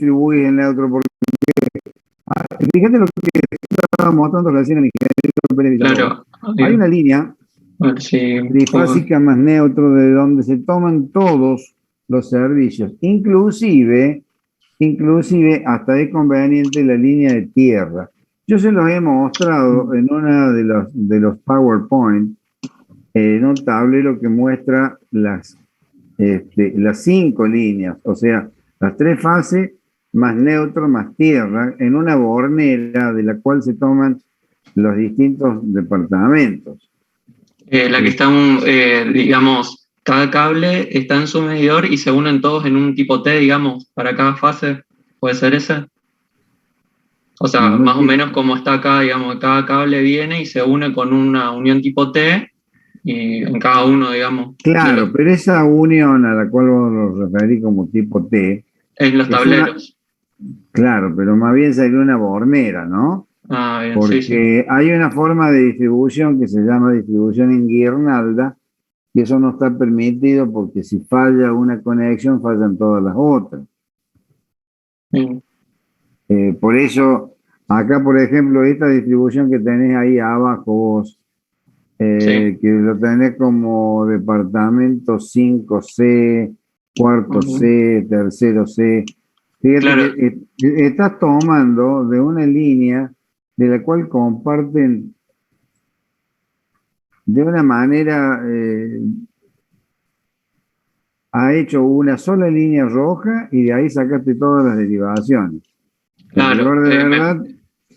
distribuís el neutro? Porque fíjate lo que estaba mostrando recién el ingeniero Pérez Villalobos. Claro, Hay una línea a ver si trifásica más neutro de donde se toman todos los servicios, inclusive hasta es conveniente la línea de tierra. Yo se los he mostrado en una de los PowerPoint, en un tablero que muestra las 5 líneas, o sea, las 3 fases más neutro más tierra, en una bornera de la cual se toman los distintos departamentos. la que está, digamos, cada cable está en su medidor y se unen todos en un tipo T, digamos, para cada fase. ¿Puede ser ese? O sea, No más o te- menos como está acá, digamos, cada cable viene y se une con una unión tipo T y en cada uno, digamos, Claro, pero esa unión a la cual vos lo referís como tipo T, en los es una, tableros. claro, pero más bien sería una bornera, ¿no? Ah, bien, sí, sí. Porque hay una forma de distribución que se llama distribución en guirnalda, y eso no está permitido porque si falla una conexión, fallan todas las otras. Bien. Por eso, acá, por ejemplo, esta distribución que tenés ahí abajo vos, Sí. que lo tenés como departamento 5C, cuarto Ujú. C, tercero C, fíjate que Claro, estás tomando de una línea de la cual comparten de una manera, ha hecho una sola línea roja y de ahí sacaste todas las derivaciones. En claro. rigor de verdad,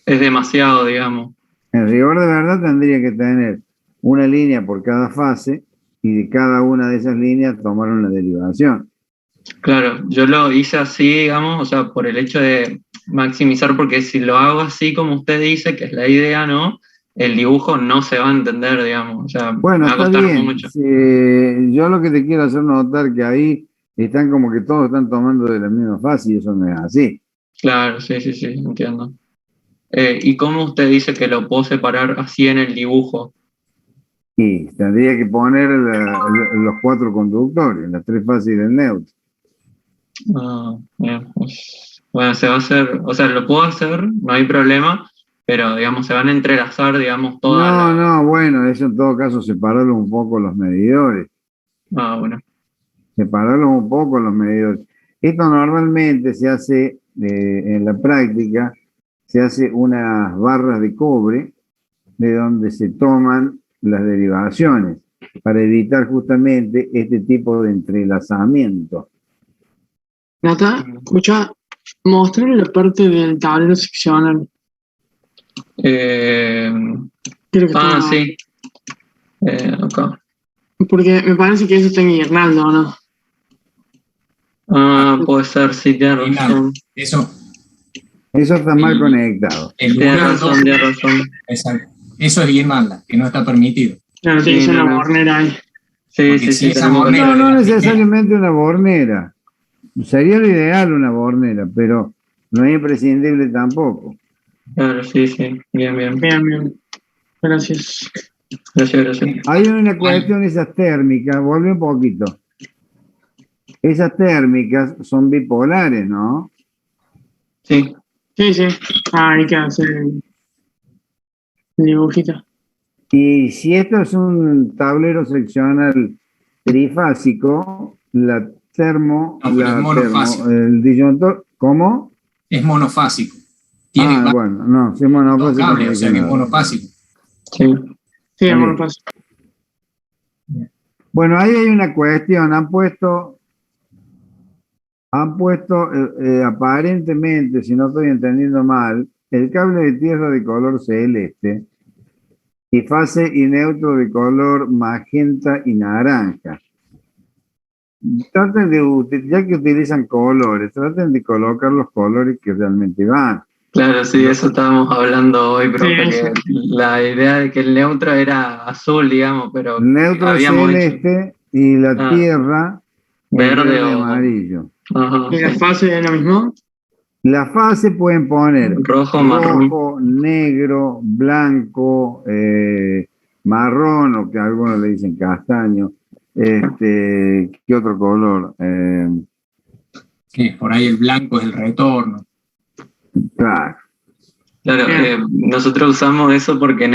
Es demasiado, digamos. en rigor de verdad tendría que tener una línea por cada fase y de cada una de esas líneas tomar una derivación. Claro, yo lo hice así, digamos, o sea, por el hecho de maximizar, porque si lo hago así como usted dice, que es la idea, ¿no? El dibujo no se va a entender, digamos, o sea, me Bueno, va a está costar bien. mucho. Yo lo que te quiero hacer notar que ahí están como que todos están tomando de la misma fase y eso no es así. Claro, sí, sí, sí, entiendo. ¿Y cómo usted dice que lo puedo separar así en el dibujo? Y tendría que poner los 4 conductores, las 3 fases del neutro. Ah, bien, pues, bueno, se va a hacer, o sea, lo puedo hacer, no hay problema, pero digamos, se van a entrelazar, digamos, todas No, las... no, bueno, eso en todo caso separarlo un poco los medidores, Ah, bueno, separarlos un poco los medidores. Esto normalmente se hace en la práctica, se hace unas barras de cobre de donde se toman las derivaciones para evitar justamente este tipo de entrelazamiento. Nata, escucha, mostrarle la parte del tablero seccional. Eh, Creo que está ah, bueno. sí, acá. Porque me parece que eso está en Guirnaldo, ¿o no? Ah, puede ser, sí, tiene razón. Eso, Eso está mal el, conectado. el Tiene lugar razón, donde, tiene razón. exacto, eso es guirnalda, que no está permitido. Claro, tiene que Sí, ser no, una no. bornera ahí. Sí, Porque sí, si sí, esa tenemos que bornera No, hacer. de no la primera, necesariamente una bornera. Sería lo ideal una bornera, pero no es imprescindible tampoco. Claro, sí, sí, bien, bien. Bien, bien. Gracias. Gracias, gracias. Hay una cuestión, esas térmicas, vuelve un poquito. Esas térmicas son bipolares, ¿no? Sí, Sí, sí. Ah, hay que hacer el dibujito. Y si esto es un tablero seccional trifásico, no, pero es monofásico. el disyuntor, ¿cómo? Es monofásico. Tiene Ah, bueno, no, si es dos monofásico no cables, o dice sea que es nada. monofásico. sí. Sí, Está bueno, bien. paso. Bueno, ahí hay una cuestión, han puesto aparentemente, si no estoy entendiendo mal, el cable de tierra de color celeste y fase y neutro de color magenta y naranja. Ya que utilizan colores, traten de colocar los colores que realmente van. Claro, sí, eso estábamos hablando hoy, Sí, profe, eso. que la idea de que el neutro era azul, digamos, pero El neutro es habíamos dicho, celeste y la ah, tierra es verde verde o... amarillo. Ajá, ¿Y la sí. fase es lo mismo? La fase pueden poner Rojo, marrón. rojo, negro, blanco, marrón, o que algunos le dicen castaño. ¿Qué otro color? que por ahí el blanco es el retorno. Claro. Claro, nosotros usamos eso porque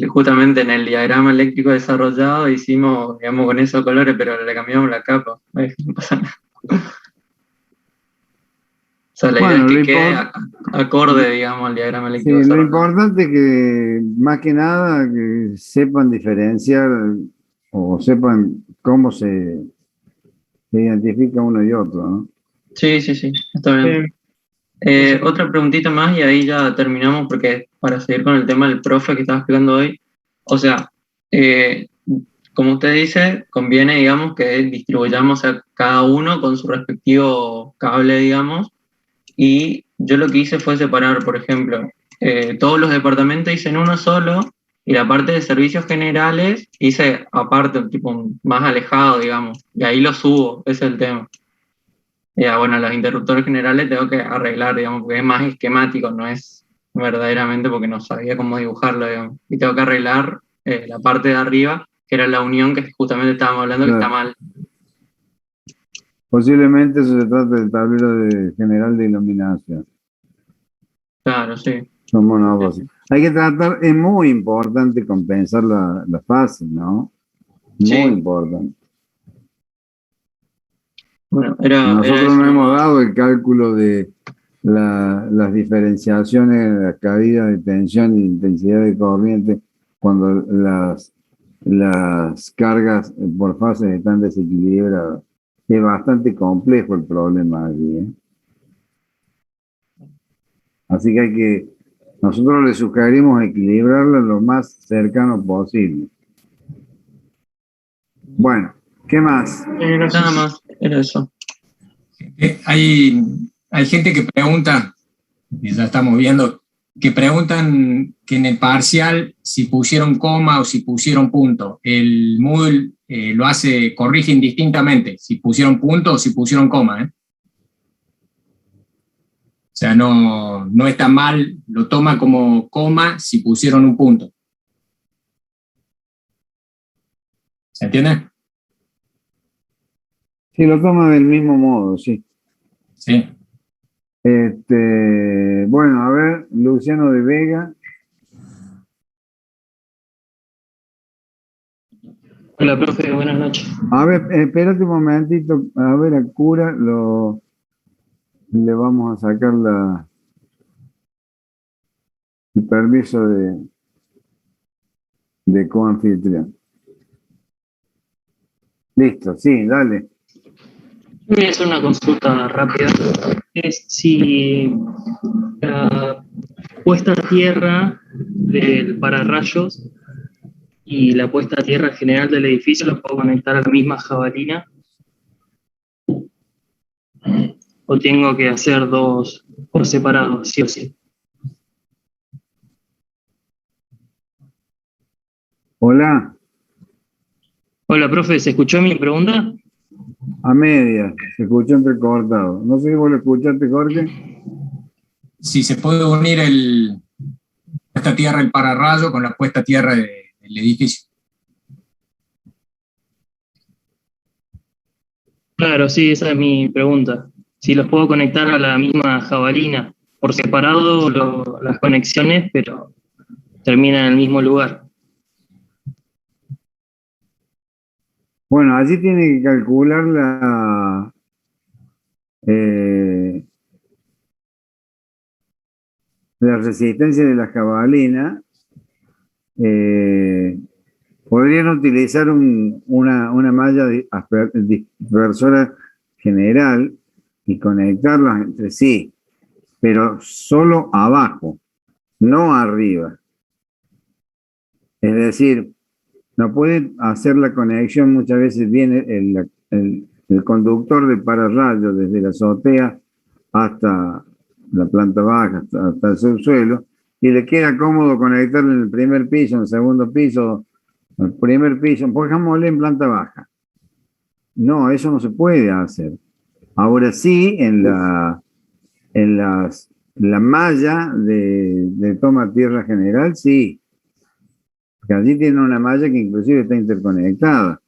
justamente en el diagrama eléctrico desarrollado hicimos, digamos, con esos colores, pero le cambiamos la capa. No pasa nada. O sea, la idea es que quede acorde, digamos, al diagrama eléctrico Sí, lo desarrollado. importante es que, más que nada, que sepan diferenciar o sepan cómo se identifica uno y otro, ¿no? Sí, está bien. Otra preguntita más y ahí ya terminamos porque para seguir con el tema del profe que estaba explicando hoy, o sea, como usted dice, conviene, digamos, que distribuyamos a cada uno con su respectivo cable, digamos, y yo lo que hice fue separar, por ejemplo, todos los departamentos hice en uno solo y la parte de servicios generales hice aparte, tipo más alejado, digamos, y ahí lo subo, ese es el tema. Ya, bueno, los interruptores generales tengo que arreglar, digamos, porque es más esquemático, no es verdaderamente porque no sabía cómo dibujarlo, digamos. Y tengo que arreglar la parte de arriba, que era la unión que justamente estábamos hablando que está Claro. mal. Posiblemente eso se trata del tablero general de iluminación. Claro, sí. Son monofásicos. Hay que tratar, es muy importante compensar la fase, ¿no? Muy Sí. importante. Bueno, era Nosotros eso no hemos nomás. dado el cálculo de las diferenciaciones, la caída de tensión y intensidad de corriente cuando las cargas por fases están desequilibradas. Es bastante complejo el problema aquí, ¿eh? Así que nosotros le sugerimos equilibrarlo lo más cercano posible. Bueno, ¿qué más? Nada más, era eso. Hay gente que pregunta, y ya estamos viendo, que preguntan que en el parcial si pusieron coma o si pusieron punto. El Moodle corrige indistintamente si pusieron punto o si pusieron coma, ¿eh? O sea, no está mal, lo toma como coma si pusieron un punto. ¿Se entiende? Sí, lo toma del mismo modo, sí. Sí. Bueno, a ver, Luciano de Vega. Hola, profe, buenas noches. A ver, espérate un momentito, a ver, a Cura le vamos a sacar el permiso de coanfitrión. Listo, sí, dale. Voy a hacer una consulta rápida. Es si la puesta a tierra del pararrayos y la puesta a tierra general del edificio los puedo conectar a la misma jabalina, o tengo que hacer dos por separado, sí o sí. Hola, Hola, profe, ¿se escuchó mi pregunta? a media, se escuchó entrecortado. No sé si vos lo escuchaste, Jorge. Si se puede unir puesta a tierra del pararrayo con la puesta a tierra del edificio. Claro, sí, esa es mi pregunta. Si los puedo conectar a la misma jabalina, por separado las conexiones, pero terminan en el mismo lugar. Bueno, allí tiene que calcular la resistencia de la jabalina. Podrían utilizar una malla dispersora general y conectarlas entre sí, pero solo abajo, no arriba. Es decir, no pueden hacer la conexión, muchas veces viene el conductor de pararrayos desde la azotea hasta la planta baja, hasta el subsuelo, y le queda cómodo conectarlo en el primer piso, en el segundo piso, el primer piso, pongámosle en planta baja. No, eso no se puede hacer. Ahora sí, la malla de toma tierra general, sí. Porque allí tiene una malla que inclusive está interconectada.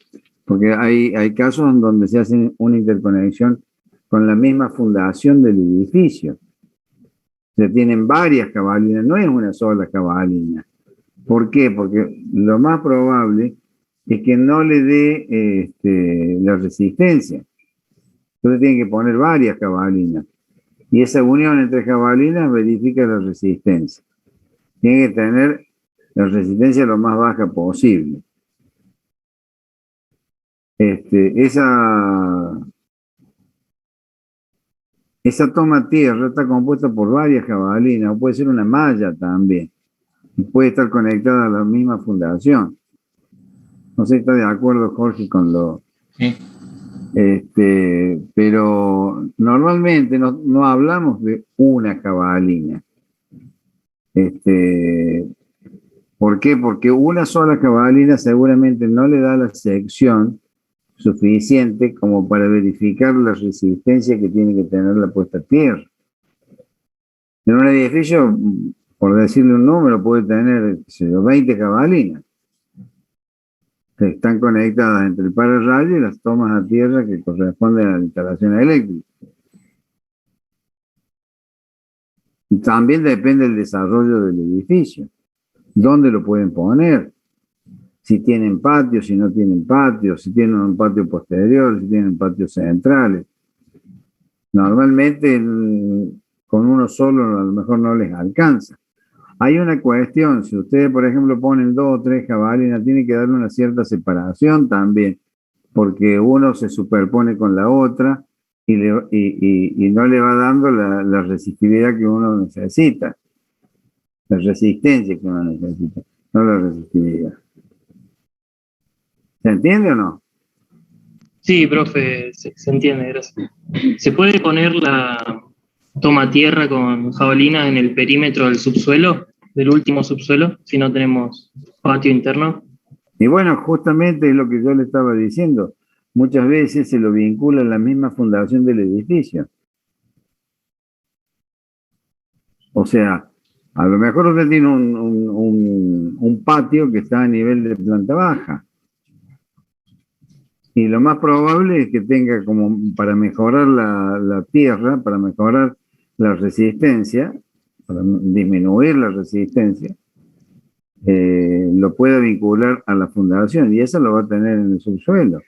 Porque hay casos en donde se hace una interconexión con la misma fundación del edificio. O sea, tienen varias cabalinas, no es una sola cabalina. ¿Por qué? Porque lo más probable es que no le dé la resistencia. Entonces tienen que poner varias cabalinas. Y esa unión entre cabalinas verifica la resistencia. Tiene que tener la resistencia lo más baja posible. Esa toma tierra está compuesta por varias cabalinas, o puede ser una malla también. Y puede estar conectada a la misma fundación. No sé si está de acuerdo, Jorge, con lo... Sí. Pero normalmente no hablamos de una cabalina. ¿Por qué? Porque una sola cabalina seguramente no le da la sección suficiente como para verificar la resistencia que tiene que tener la puesta a tierra. En un edificio, por decirle un número, puede tener 20 cabalinas que están conectadas entre el pararrayo y las tomas a tierra que corresponden a la instalación eléctrica. Y también depende del desarrollo del edificio. ¿Dónde lo pueden poner? Si tienen patio, si no tienen patio, si tienen un patio posterior, si tienen patios centrales. Normalmente con uno solo a lo mejor no les alcanza. Hay una cuestión, si ustedes por ejemplo ponen 2 o 3 cabalinas, tiene que darle una cierta separación también, porque uno se superpone con la otra y no le va dando la resistividad que uno necesita, la resistencia que uno necesita, no la resistividad. ¿Se entiende o no? Sí, profe, se entiende, gracias. ¿Se puede poner la toma tierra con jabalina en el perímetro del subsuelo, del último subsuelo, si no tenemos patio interno? Y bueno, justamente es lo que yo le estaba diciendo. Muchas veces se lo vincula a la misma fundación del edificio. O sea, a lo mejor usted tiene un patio que está a nivel de planta baja. Y lo más probable es que tenga como para mejorar la tierra, para mejorar la resistencia, para disminuir la resistencia, lo pueda vincular a la fundación y eso lo va a tener en el subsuelo.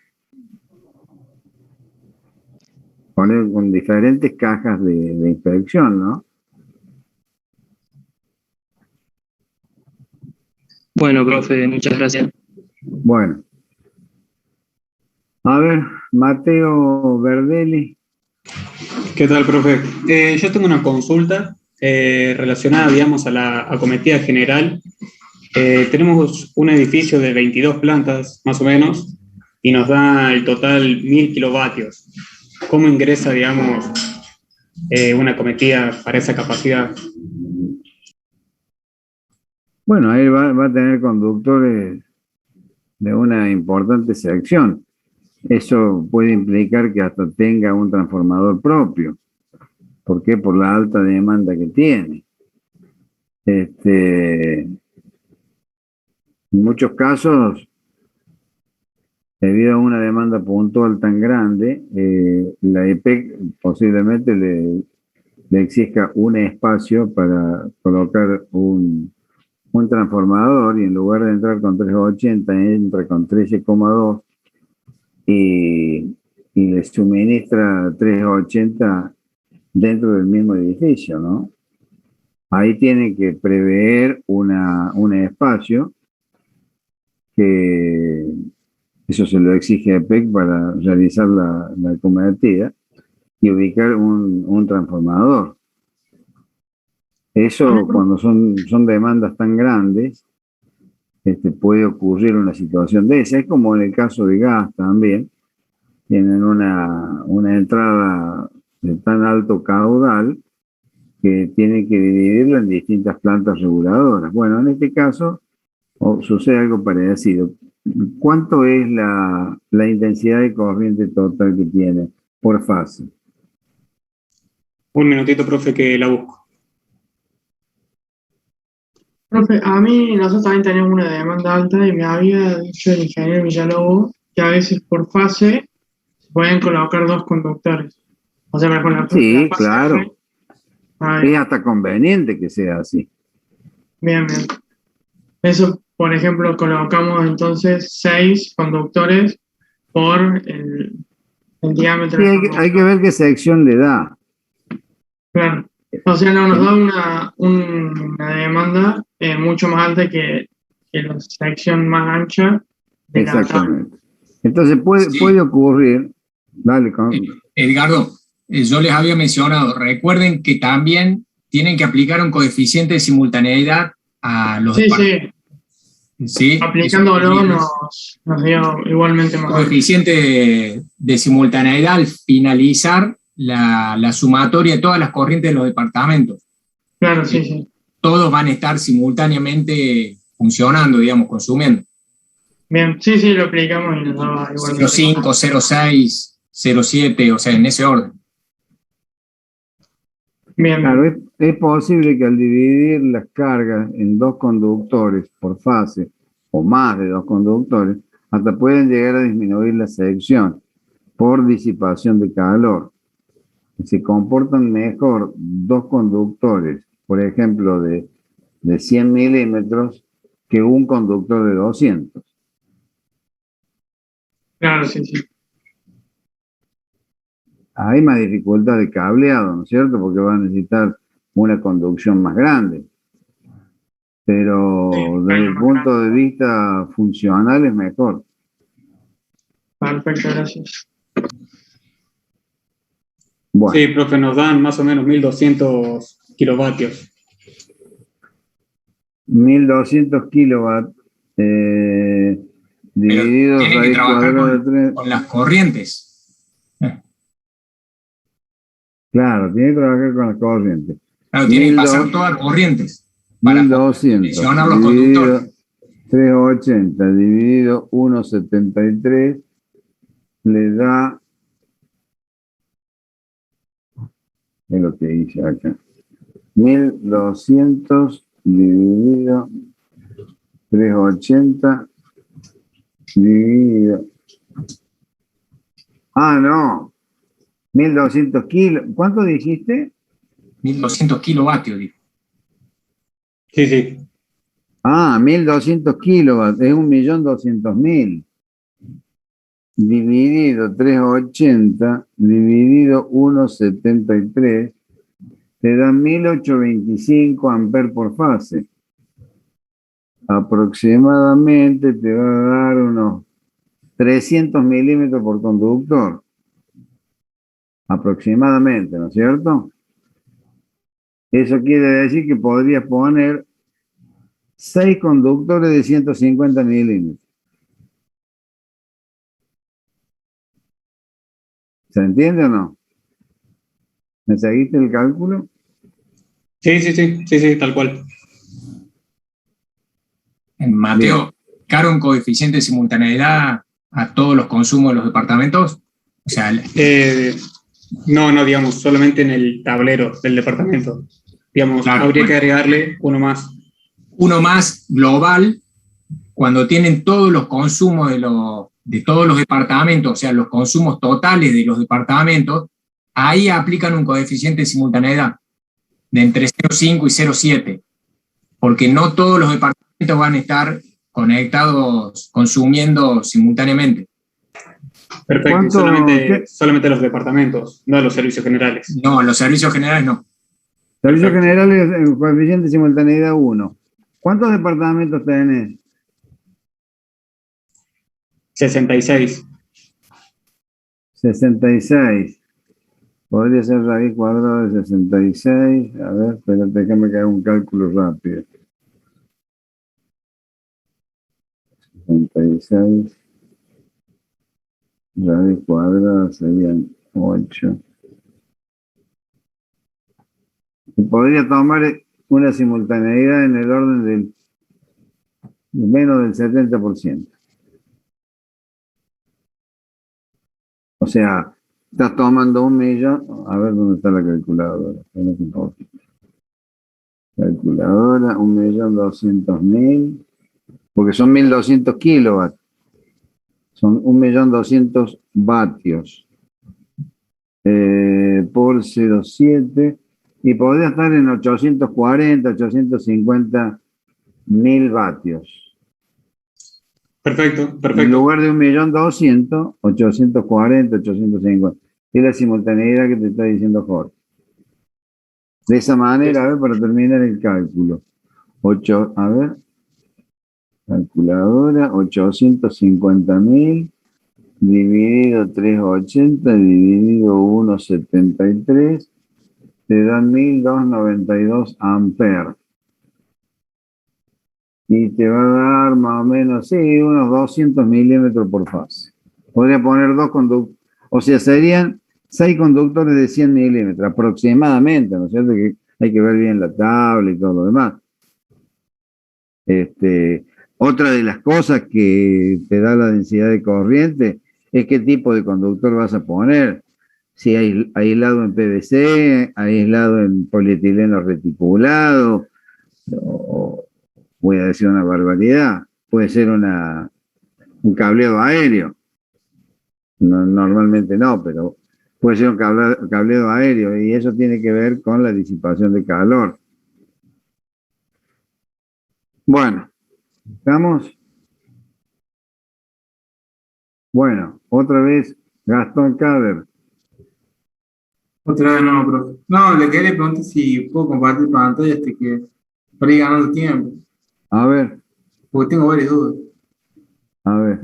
Con diferentes cajas de inspección, ¿no? Bueno, profe, muchas gracias. Bueno. A ver, Mateo Verdelli. ¿Qué tal, profe? Yo tengo una consulta relacionada, digamos, a la acometida general. Tenemos un edificio de 22 plantas, más o menos, y nos da el total 1000 kilovatios. ¿Cómo ingresa, digamos, una acometida para esa capacidad? Bueno, ahí va a tener conductores de una importante sección. Eso puede implicar que hasta tenga un transformador propio. ¿Por qué? Por la alta demanda que tiene. En muchos casos, debido a una demanda puntual tan grande, la EPEC posiblemente le exija un espacio para colocar un transformador y en lugar de entrar con 380 entra con 13,2 y le suministra 380 dentro del mismo edificio, ¿no? Ahí tienen que prever un espacio que eso se lo exige a EPEC para realizar la acometida y ubicar un transformador. Eso cuando son demandas tan grandes, puede ocurrir una situación de esa. Es como en el caso de gas también. Tienen una entrada de tan alto caudal que tienen que dividirlo en distintas plantas reguladoras. Bueno, en este caso sucede algo parecido. ¿Cuánto es la intensidad de corriente total que tiene por fase? Un minutito, profe, que la busco. Profe, nosotros también tenemos una demanda alta y me había dicho el ingeniero Villalobos que a veces por fase se pueden colocar 2 conductores. O sea, con la Sí, fase claro. R. Ah, bien, Es hasta conveniente que sea así. bien. Eso, por ejemplo, colocamos entonces 6 conductores por el diámetro Sí, del hay que conductor. ver qué sección le da. Claro. O sea, no, nos da una demanda mucho más alta que la sección más ancha de la tabla. Exactamente. Entonces Sí. puede ocurrir, dale, Edgardo, yo les había mencionado, recuerden que también tienen que aplicar un coeficiente de simultaneidad a los Sí, departamentos. sí, ¿Sí? aplicándolo nos dio igualmente más alto. Coeficiente de simultaneidad al finalizar la sumatoria de todas las corrientes de los departamentos. Claro, sí, sí. Todos van a estar simultáneamente funcionando, digamos, consumiendo. Bien, sí, sí, lo aplicamos y nos daba igualmente. 0,5, 0,6, 0,7, o sea, en ese orden. Bien, claro, bien. es posible que al dividir las cargas en dos conductores por fase, o más de dos conductores, hasta pueden llegar a disminuir la sección por disipación de calor. Se comportan mejor dos conductores, por ejemplo, de 100 milímetros, que un conductor de 200. Claro, sí, sí. Hay más dificultad de cableado, ¿no es cierto? Porque va a necesitar una conducción más grande. Pero Sí, desde el más punto grande. de vista funcional es mejor. Perfecto, gracias. Bueno, Sí, profe, nos dan más o menos 1200 kilovatios. 1200 kilovatios Pero dividido tienen que raíz trabajar cuadrada de 3. con las corrientes. Claro, tiene que trabajar con las corrientes. Claro, tienen que pasar todas las corrientes para poder 1200 presionar los dividido conductores. 380 dividido 1,73 le da, es lo que hice acá, 1200 dividido 380 dividido, no, 1200 kilos, ¿cuánto dijiste? 1200 kilovatios, dijo. Sí, sí. 1200 kilovatios, es 1.200.000. Dividido 380, dividido 1,73, te da 1.825 amperes por fase. Aproximadamente te va a dar unos 300 milímetros por conductor. Aproximadamente, ¿no es cierto? Eso quiere decir que podrías poner 6 conductores de 150 milímetros. ¿Se entiende o no? ¿Me seguiste el cálculo? Sí, sí, sí, sí, sí, tal cual. Mateo, ¿caro un coeficiente de simultaneidad a todos los consumos de los departamentos? O sea, No, digamos, solamente en el tablero del departamento. Digamos, claro, habría bueno, que agregarle uno más. uno más global, cuando tienen todos los consumos de todos los departamentos, o sea, los consumos totales de los departamentos, ahí aplican un coeficiente de simultaneidad de entre 0,5 y 0,7, porque no todos los departamentos van a estar conectados, consumiendo simultáneamente. Perfecto, y solamente los departamentos, no los servicios generales. No, los servicios generales no. Servicios Perfecto. generales, coeficiente de simultaneidad 1. ¿Cuántos departamentos tenés? 66. 66. Podría ser raíz cuadrada de 66. A ver, espérate, déjame que haga un cálculo rápido. 66. Raíz cuadrada serían 8. Y podría tomar una simultaneidad en el orden del menos del 70%. O sea, estás tomando 1.000.000. A ver dónde está la calculadora. Calculadora, 1.200.000. Porque son 1.200 kilovatios. Son 1.200.000 vatios. por 0,7 y podría estar en 840, 850 mil vatios. Perfecto, perfecto. En lugar de 1.200.000, 840, 850. Es la simultaneidad que te está diciendo Jorge. De esa manera, a ver, para terminar el cálculo. A ver, calculadora, 850.000 dividido 380 dividido 1,73 te dan 1.292 amperes. Y te va a dar más o menos, sí, unos 200 milímetros por fase. Podría poner dos conductores, o sea, serían 6 conductores de 100 milímetros aproximadamente, ¿no es cierto? Que hay que ver bien la tabla y todo lo demás. Otra de las cosas que te da la densidad de corriente es qué tipo de conductor vas a poner. Si hay aislado en PVC, aislado en polietileno reticulado, o voy a decir una barbaridad, puede ser un cableado aéreo. No, normalmente no, pero puede ser un cableado aéreo y eso tiene que ver con la disipación de calor. Bueno, ¿estamos? Bueno, otra vez, Gastón Caber. Otra vez no, profe. No, le quería preguntar si puedo compartir pantalla para ir ganando tiempo, A ver, porque tengo varias dudas. a ver.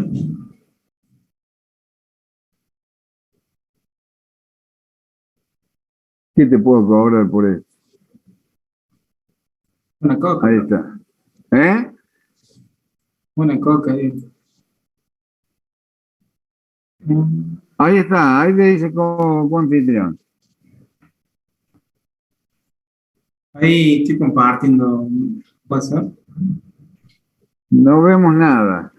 ¿Qué te puedo cobrar por esto? Una coca. Ahí está. ¿Eh? Una coca. Ahí está, ahí te dice co-anfitrión. Ahí estoy compartiendo WhatsApp. No vemos nada.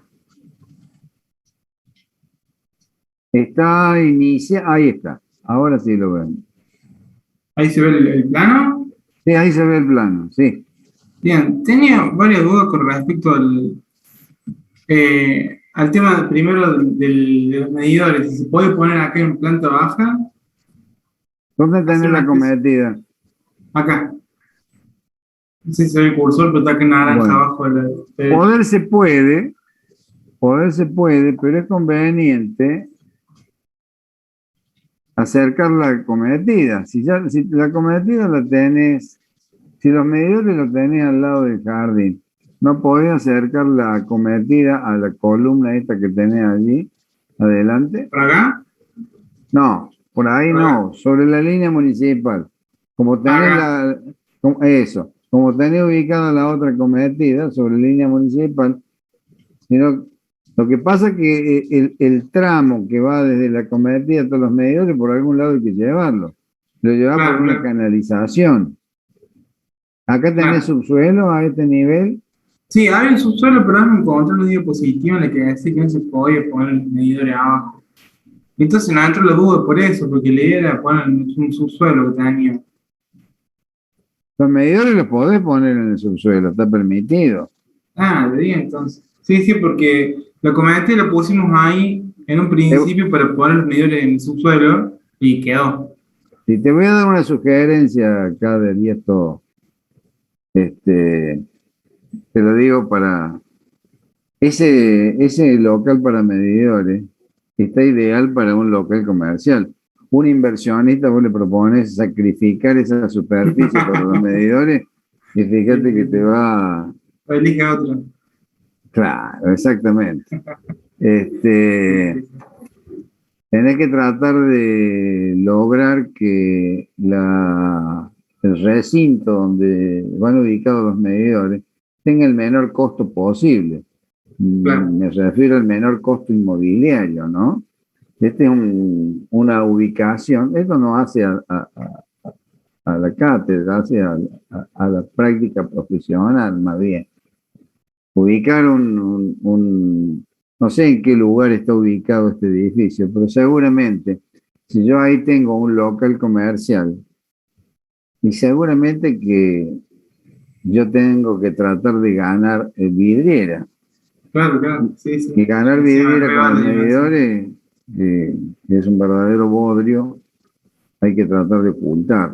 Está ahí está. Ahora sí lo vemos. Ahí se ve el plano. Sí, ahí se ve el plano, sí. Bien, tenía varias dudas con respecto al tema primero de los medidores. Si se puede poner acá en planta baja, ¿Dónde tenés hacer la una cometida? acá. No sé si se ve el cursor, pero está acá en naranja Bueno. abajo de la. Poder se puede, pero es conveniente acercar la cometida. Si la cometida la tenés, si los medidores los tenés al lado del jardín, no podés acercar la cometida a la columna esta que tenés allí, adelante. ¿Por acá? No, por ahí no, sobre la línea municipal. Como tenés como tenés ubicada la otra cometida sobre la línea municipal, sino lo que pasa es que el tramo que va desde la cometida hasta los medidores, por algún lado hay que llevarlo. Lo llevas por una canalización. Acá tenés subsuelo a este nivel. Sí, hay un subsuelo, pero me encontré una diapositiva en la que decía que no se podía poner los medidores abajo. Entonces no entro la duda por eso, porque la idea era poner un subsuelo que tenía. Los medidores los podés poner en el subsuelo, está permitido. Ah, de bien, entonces. Sí, porque lo comenté y lo pusimos ahí en un principio para poner los medidores en el subsuelo y quedó. Si te voy a dar una sugerencia acá de esto, te lo digo para ese local para medidores está ideal para un local comercial. Un inversionista, vos le propones sacrificar esa superficie para los medidores y fíjate que te va. Elige otro. Claro, exactamente. Tenés que tratar de lograr que el recinto donde van ubicados los medidores tenga el menor costo posible. Claro. Me refiero al menor costo inmobiliario, ¿no? Esta es una ubicación, esto no hace a la cátedra, hace a la práctica profesional, más bien. Ubicar no sé en qué lugar está ubicado este edificio, pero seguramente, si yo ahí tengo un local comercial, y seguramente que yo tengo que tratar de ganar vidriera. Claro, sí. Y ganar vidriera con los medidores es un verdadero bodrio, hay que tratar de ocultar.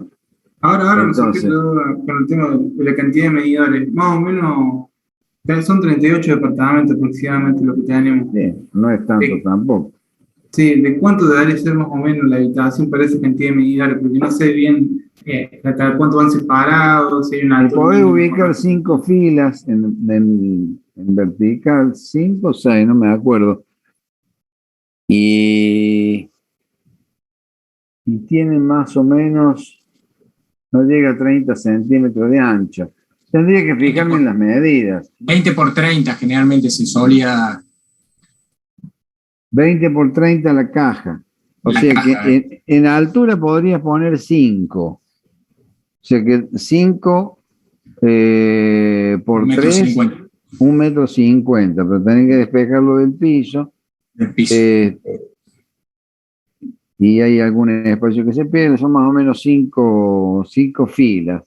Ahora me surgió Entonces, la duda con el tema de la cantidad de medidores. Más o menos, son 38 departamentos aproximadamente lo que tenemos. sí, no es tanto tampoco. Sí, ¿de cuánto debería ser más o menos la habitación para esa cantidad de medidores? Porque no sé bien hasta cuánto van separados, si hay una Y altura podés mínima. ubicar 5 filas en vertical, 5 o 6, no me acuerdo. Y tienen más o menos, no llega a 30 centímetros de ancho. Tendría que fijarme en las medidas. 20 por 30 generalmente se solía... 20 por 30 la caja. O La sea caja, que en altura podrías poner 5. O sea que 5 por 3, 1,50 1,50 m, pero tenés que despejarlo del piso. del piso. Y hay algún espacio que se pierde, son más o menos 5 filas.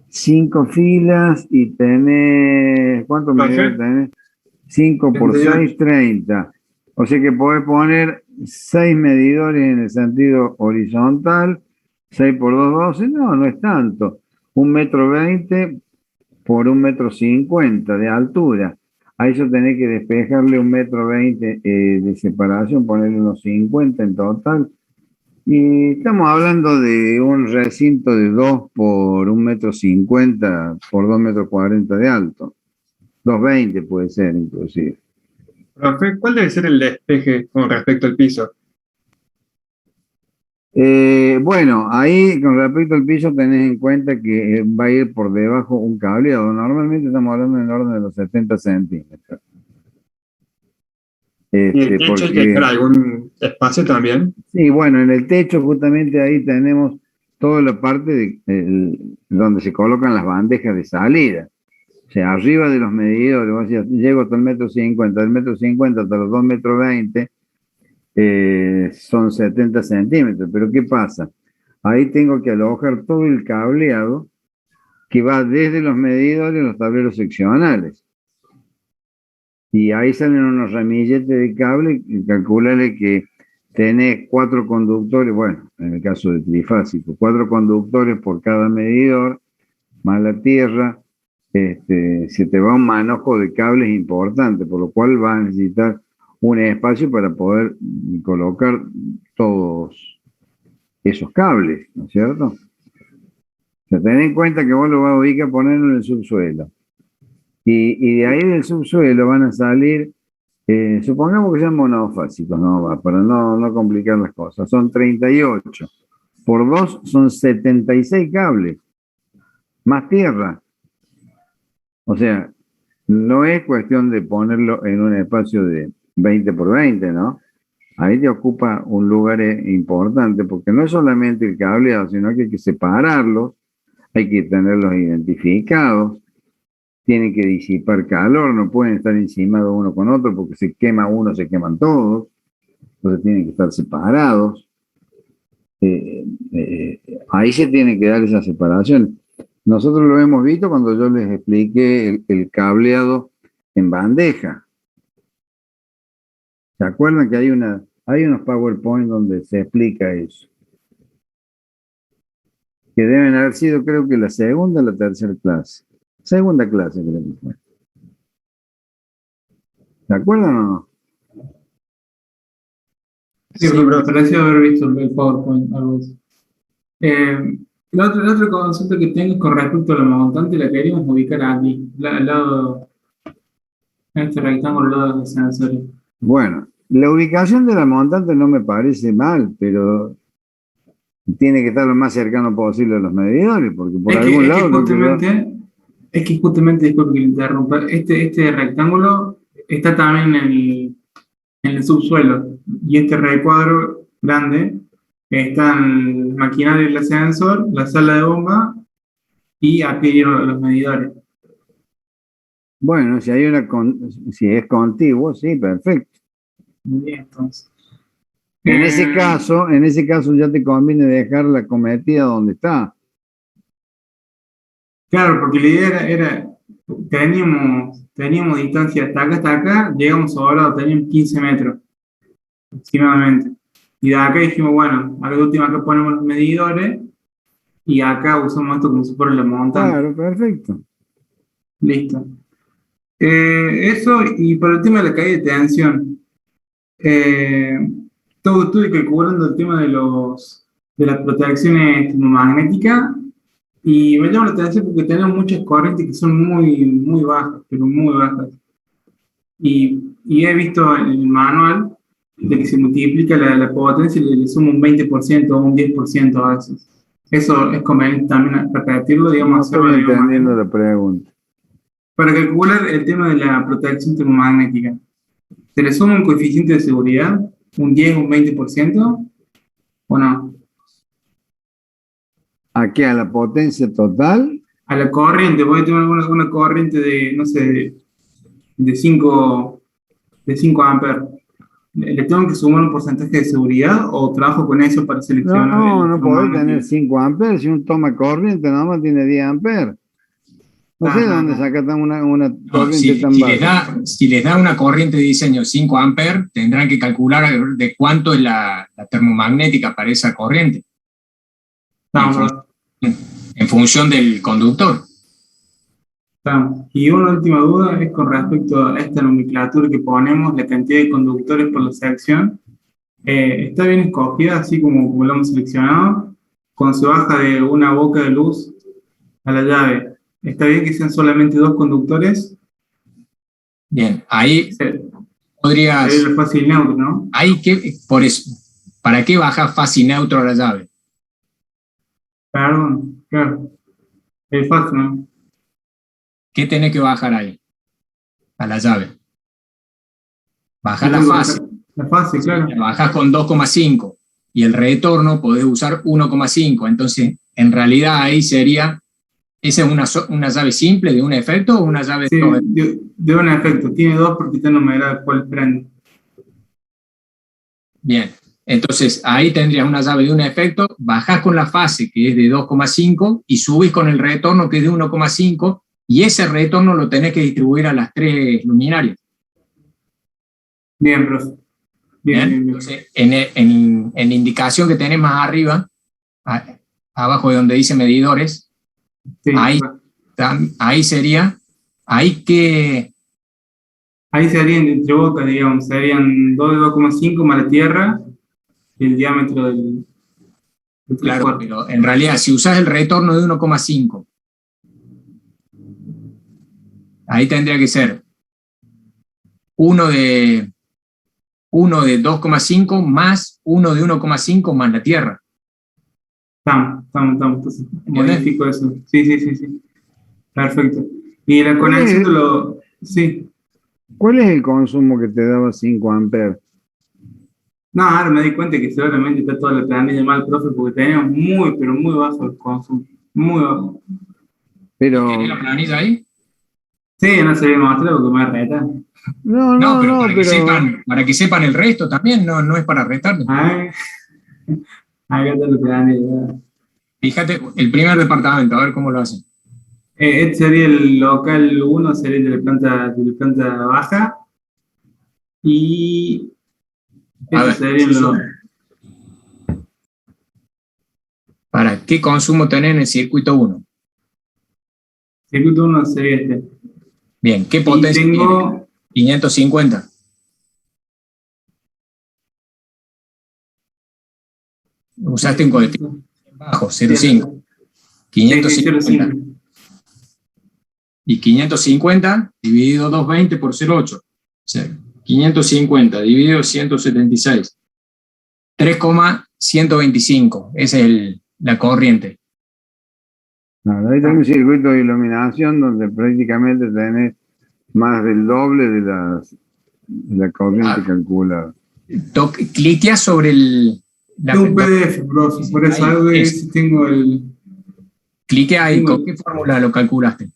5 filas y tenés, ¿cuántos medidores tenés? 5 por 6, 30. O sea que podés poner 6 medidores en el sentido horizontal, 6 por 2, 12, no es tanto. 1,20 m por 1,50 m de altura. A eso tenés que despejarle 1,20 m de separación, ponerle unos 50 en total. Y estamos hablando de un recinto de 2 por 1,50 m por 2,40 m de alto. 2,20 puede ser, inclusive. Profe, ¿cuál debe ser el despeje con respecto al piso? Bueno, ahí con respecto al piso tenés en cuenta que va a ir por debajo un cableado. Normalmente estamos hablando en el orden de los 70 centímetros. ¿Y el techo hay que dejar algún espacio también? Sí, bueno, en el techo justamente ahí tenemos toda la parte donde se colocan las bandejas de salida. O sea, arriba de los medidores, vos decías, llego hasta el 1,50 m, del 1,50 m hasta los 2,20 m, son 70 centímetros. Pero ¿qué pasa? Ahí tengo que alojar todo el cableado que va desde los medidores a los tableros seccionales. Y ahí salen unos ramilletes de cable y calcularle que tenés 4 conductores, bueno, en el caso de trifásico, 4 conductores por cada medidor, más la tierra, se te va un manojo de cables importante, por lo cual vas a necesitar un espacio para poder colocar todos esos cables, ¿no es cierto? O sea, ten en cuenta que vos lo vas a ubicar ponerlo en el subsuelo. Y de ahí del subsuelo van a salir, supongamos que sean monofásicos, ¿no? Para no complicar las cosas. Son 38. Por 2 son 76 cables, más tierra. O sea, no es cuestión de ponerlo en un espacio de 20 por 20, ¿no? Ahí te ocupa un lugar importante, porque no es solamente el cableado, sino que hay que separarlos, hay que tenerlos identificados, tienen que disipar calor, no pueden estar encimados uno con otro, porque se quema uno, se queman todos, entonces tienen que estar separados. Ahí se tiene que dar esa separación. Nosotros lo hemos visto cuando yo les expliqué el cableado en bandeja. ¿Se acuerdan que hay unos PowerPoint donde se explica eso? Que deben haber sido, creo que la segunda o la tercera clase. Segunda clase, creo que fue. ¿Se acuerdan o no? Sí, pero pareció haber visto el PowerPoint, algo así. La otra consulta que tengo es con respecto a la montante, la queríamos ubicar aquí, al lado, en este rectángulo, al lado de los sensores. Bueno, la ubicación de la montante no me parece mal, pero tiene que estar lo más cercano posible a los medidores, porque por algún lado... Es que justamente, disculpe que le interrumpa, este rectángulo está también en el subsuelo, y este recuadro grande están maquinaria del ascensor, la sala de bomba y aquí los medidores. Bueno, si es contiguo, sí, perfecto. Muy bien, entonces. En ese caso ya te conviene dejar la cometida donde está. Claro, porque la idea era teníamos distancia hasta acá, llegamos sobrados, teníamos 15 metros aproximadamente. Y de acá dijimos, bueno, a la última acá ponemos los medidores y acá usamos esto como si fuera la montaña. Claro, perfecto. Listo. Eso, y por el tema de la caída de tensión, estuve calculando el tema de las protecciones termomagnéticas y me llama la atención porque tenemos muchas corrientes que son muy bajas, pero muy bajas. Y he visto en el manual de que se multiplica la potencia y le suma un 20% o un 10% a veces. Eso es conveniente también repetirlo, No digamos, hacerlo estoy de entendiendo la pregunta. para calcular el tema de la protección termomagnética. ¿Se le suma un coeficiente de seguridad? ¿Un 10 o un 20%? ¿O no? Aquí a la potencia total, A la corriente, voy a tener una corriente de, no sé, de 5 amperes. ¿Le tengo que sumar un porcentaje de seguridad o trabajo con eso para seleccionar no podés tener termomagnético? 5 amperes, si un toma corriente nada más tiene 10 amperes. No sé de dónde saca una No, corriente tan baja. si les da una corriente de diseño 5 amperes, tendrán que calcular de cuánto es la termomagnética para esa corriente, Estamos. en función del conductor. Y una última duda es con respecto a esta nomenclatura que ponemos, la cantidad de conductores por la sección. Está bien escogida, así como lo hemos seleccionado, cuando se baja de una boca de luz a la llave. ¿Está bien que sean solamente 2 conductores? Bien, ahí podrías... Sería el fácil neutro, ¿no? Por eso, ¿para qué baja fase y neutro a la llave? Perdón, claro. El fácil, ¿no? ¿Qué tenés que bajar ahí? A la llave. Baja la fase. La fase, claro. La bajás con 2,5 y el retorno podés usar 1,5. Entonces, en realidad ahí sería, ¿esa es una llave simple de un efecto o una llave Sí, de 2 efectos? de un efecto. Tiene 2 porque está numerada cuál prende. Bien, entonces ahí tendrías una llave de un efecto, bajás con la fase que es de 2,5 y subís con el retorno que es de 1,5 y ese retorno lo tenés que distribuir a las 3 luminarias. Bien, profe. Bien. Entonces, en la indicación que tenés más arriba, abajo de donde dice medidores, Sí, ahí sería, ahí serían entre bocas, digamos, serían 2 de 2,5 más la tierra y el diámetro del claro, cuerpo. pero en realidad si usás el retorno de 1,5, ahí tendría que ser 1 de 2,5 más 1 de 1,5 más la tierra. Estamos. Entonces, modifico eso. Sí. Perfecto. Y la conexión de los... Sí. ¿Cuál es el consumo que te daba 5 amperes? No, ahora me di cuenta que seguramente está toda la planilla mal, profe, porque tenemos pero muy bajo el consumo. Muy bajo. Pero... ¿Tenés la planilla ahí? Sí, no se ve mostrar porque me reta. No, pero para que sepan el resto también, no es para restarle. Acá está la planilla. Fíjate, el primer departamento, a ver cómo lo hacen. Este sería el local 1, sería de la planta baja. Y este sería ¿Para qué consumo tenés en el circuito 1? Circuito 1 sería este. Bien, ¿qué potencia tiene? 550. Usaste un coeficiente bajo, 0,5. 550. Y 550 dividido 220 por 0,8. O sea, 550 dividido 176. 3,125. Esa es la corriente. Ahí tenés un circuito de iluminación donde prácticamente tenés más del doble de la corriente calculada. Cliquea sobre Tengo un PDF, profe, por eso algo que tengo el... Clique ahí, ¿con qué fórmula lo calculaste?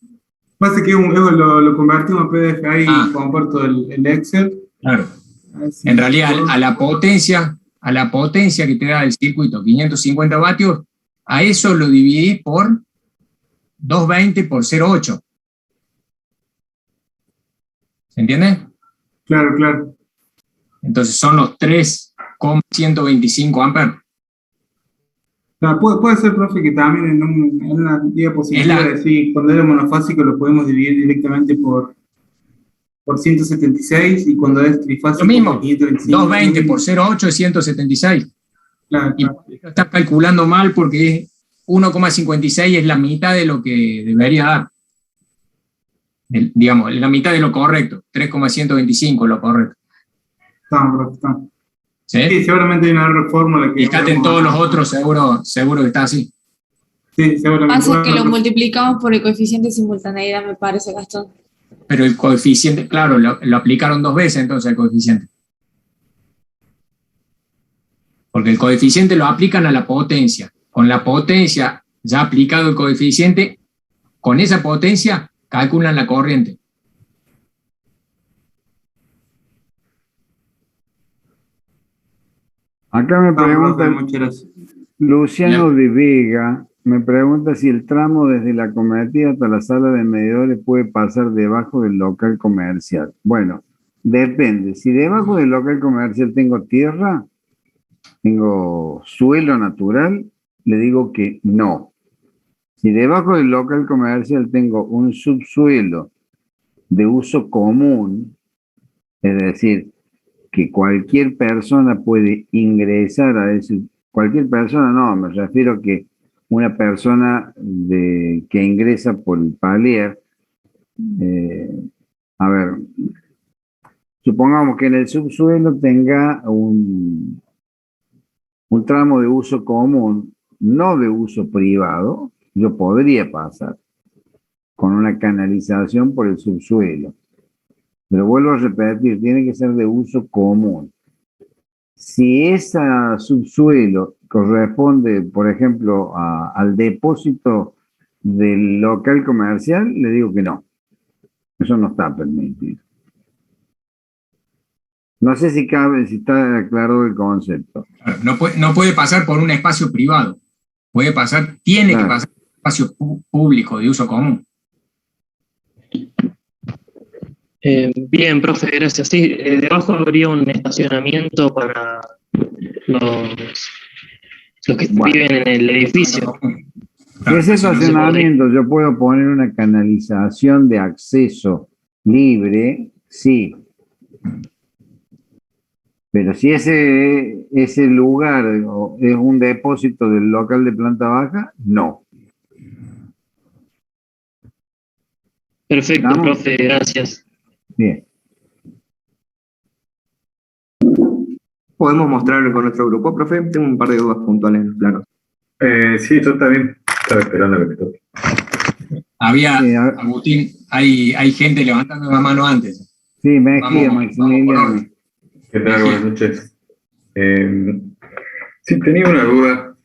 Pasa que lo convertimos a PDF, ahí comparto el Excel. Claro. En realidad, a la potencia que te da el circuito, 550 vatios, a eso lo dividís por 220 por 0,8. ¿Se entiende? Claro. Entonces son los 3 0,125 amperes. Claro, puede ser, profe, que también en una diapositiva decir, cuando era monofásico lo podemos dividir directamente por 176 y cuando es trifásico Lo mismo, por 525. 220 por 0,8 es 176. Claro, claro. Y estás calculando mal porque 1,56 es la mitad de lo que debería dar. Digamos, la mitad de lo correcto. 3,125 es lo correcto. Estamos. ¿Sí? Sí, seguramente hay una fórmula que... Fíjate en todos los otros, seguro que está así. Sí, seguramente. Pasa que lo multiplicamos por el coeficiente de simultaneidad, me parece, Gastón. Pero el coeficiente, claro, lo aplicaron 2 veces entonces el coeficiente. Porque el coeficiente lo aplican a la potencia. Con la potencia ya aplicado el coeficiente, con esa potencia calculan la corriente. Acá me pregunta Muchas gracias. Luciano de Vega, me pregunta si el tramo desde la cometida hasta la sala de medidores puede pasar debajo del local comercial. Bueno, depende. Si debajo del local comercial tengo tierra, tengo suelo natural, le digo que no. Si debajo del local comercial tengo un subsuelo de uso común, es decir, que cualquier persona puede ingresar a ese, cualquier persona no, me refiero a que una persona que ingresa por el palier, a ver, supongamos que en el subsuelo tenga un tramo de uso común, no de uso privado, yo podría pasar con una canalización por el subsuelo. Pero vuelvo a repetir, tiene que ser de uso común. Si ese subsuelo corresponde, por ejemplo, al depósito del local comercial, le digo que no. Eso no está permitido. No sé si está claro el concepto. No puede pasar por un espacio privado. Tiene que pasar por un espacio público de uso común. Bien, profe, gracias. Sí, debajo habría un estacionamiento para los que viven en el edificio. Ese estacionamiento, yo puedo poner una canalización de acceso libre, sí. Pero si ese lugar es un depósito del local de planta baja, no. Perfecto, ¿Estamos? profe, gracias. Bien. ¿Podemos mostrarlo con nuestro grupo, profe? Tengo un par de dudas puntuales en el plano. Sí, yo también estaba esperando que me toque. Agustín, hay gente levantando la mano antes. Sí, Maximiliano. ¿Qué tal? Buenas noches. Sí, tenía una duda.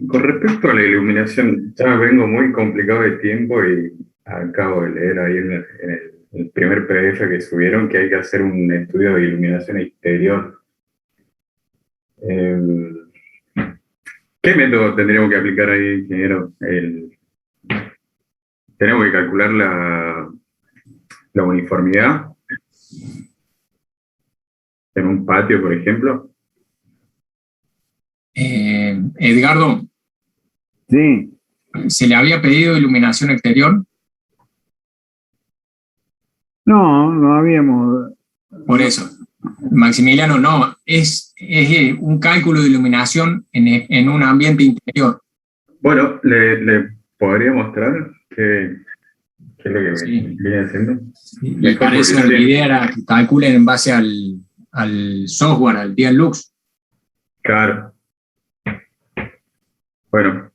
Con respecto a la iluminación, ya vengo muy complicado de tiempo y acabo de leer ahí en el primer PDF que subieron que hay que hacer un estudio de iluminación exterior. ¿Qué método tendríamos que aplicar ahí, ingeniero? ¿Tenemos que calcular la uniformidad en un patio, por ejemplo? Edgardo. Sí. ¿Se le había pedido iluminación exterior? No habíamos. Por eso. Maximiliano, no. Es un cálculo de iluminación en un ambiente interior. Bueno, ¿le podría mostrar qué es lo que Sí. viene haciendo? Y para eso la idea era que calculen en base al software, al Dialux. Claro. Bueno,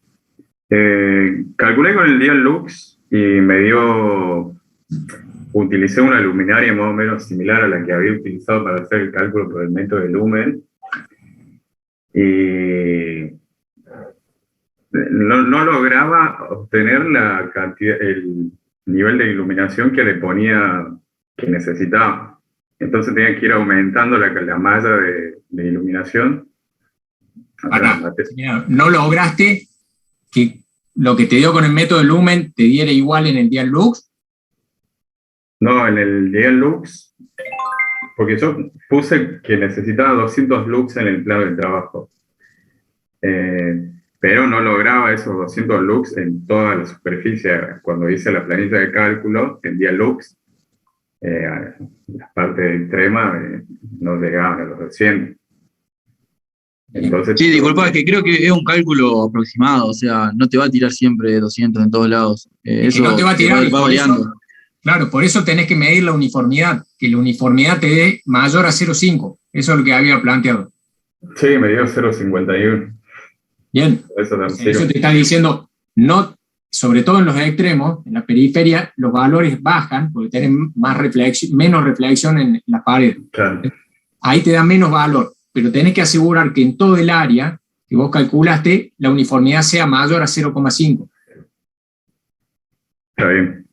calculé con el Dialux y utilicé una luminaria más o menos similar a la que había utilizado para hacer el cálculo por el método de lumen. Y no lograba obtener la cantidad, el nivel de iluminación que le ponía que necesitaba. Entonces tenía que ir aumentando la malla de iluminación. ¿No lograste que lo que te dio con el método de lumen te diera igual en el Dialux? No, en el Dialux porque yo puse que necesitaba 200 lux en el plano de trabajo, pero no lograba esos 200 lux en toda la superficie. Cuando hice la planilla de cálculo, en día lux, las partes extremas no llegaban a los 200. Entonces, Sí, disculpa, es que creo que es un cálculo aproximado, o sea, no te va a tirar siempre 200 en todos lados. Es que Eso no te va a tirar, va por variando. eso, claro, por eso tenés que medir la uniformidad, que la uniformidad te dé mayor a 0,5. Eso es lo que había planteado. sí, me dio 0,51. Bien. Eso también Eso te está diciendo, no, sobre todo en los extremos, en la periferia, los valores bajan porque tienen menos reflexión en la pared. Claro. Ahí te da menos valor, pero tenés que asegurar que en todo el área que vos calculaste, la uniformidad sea mayor a 0,5. Está bien.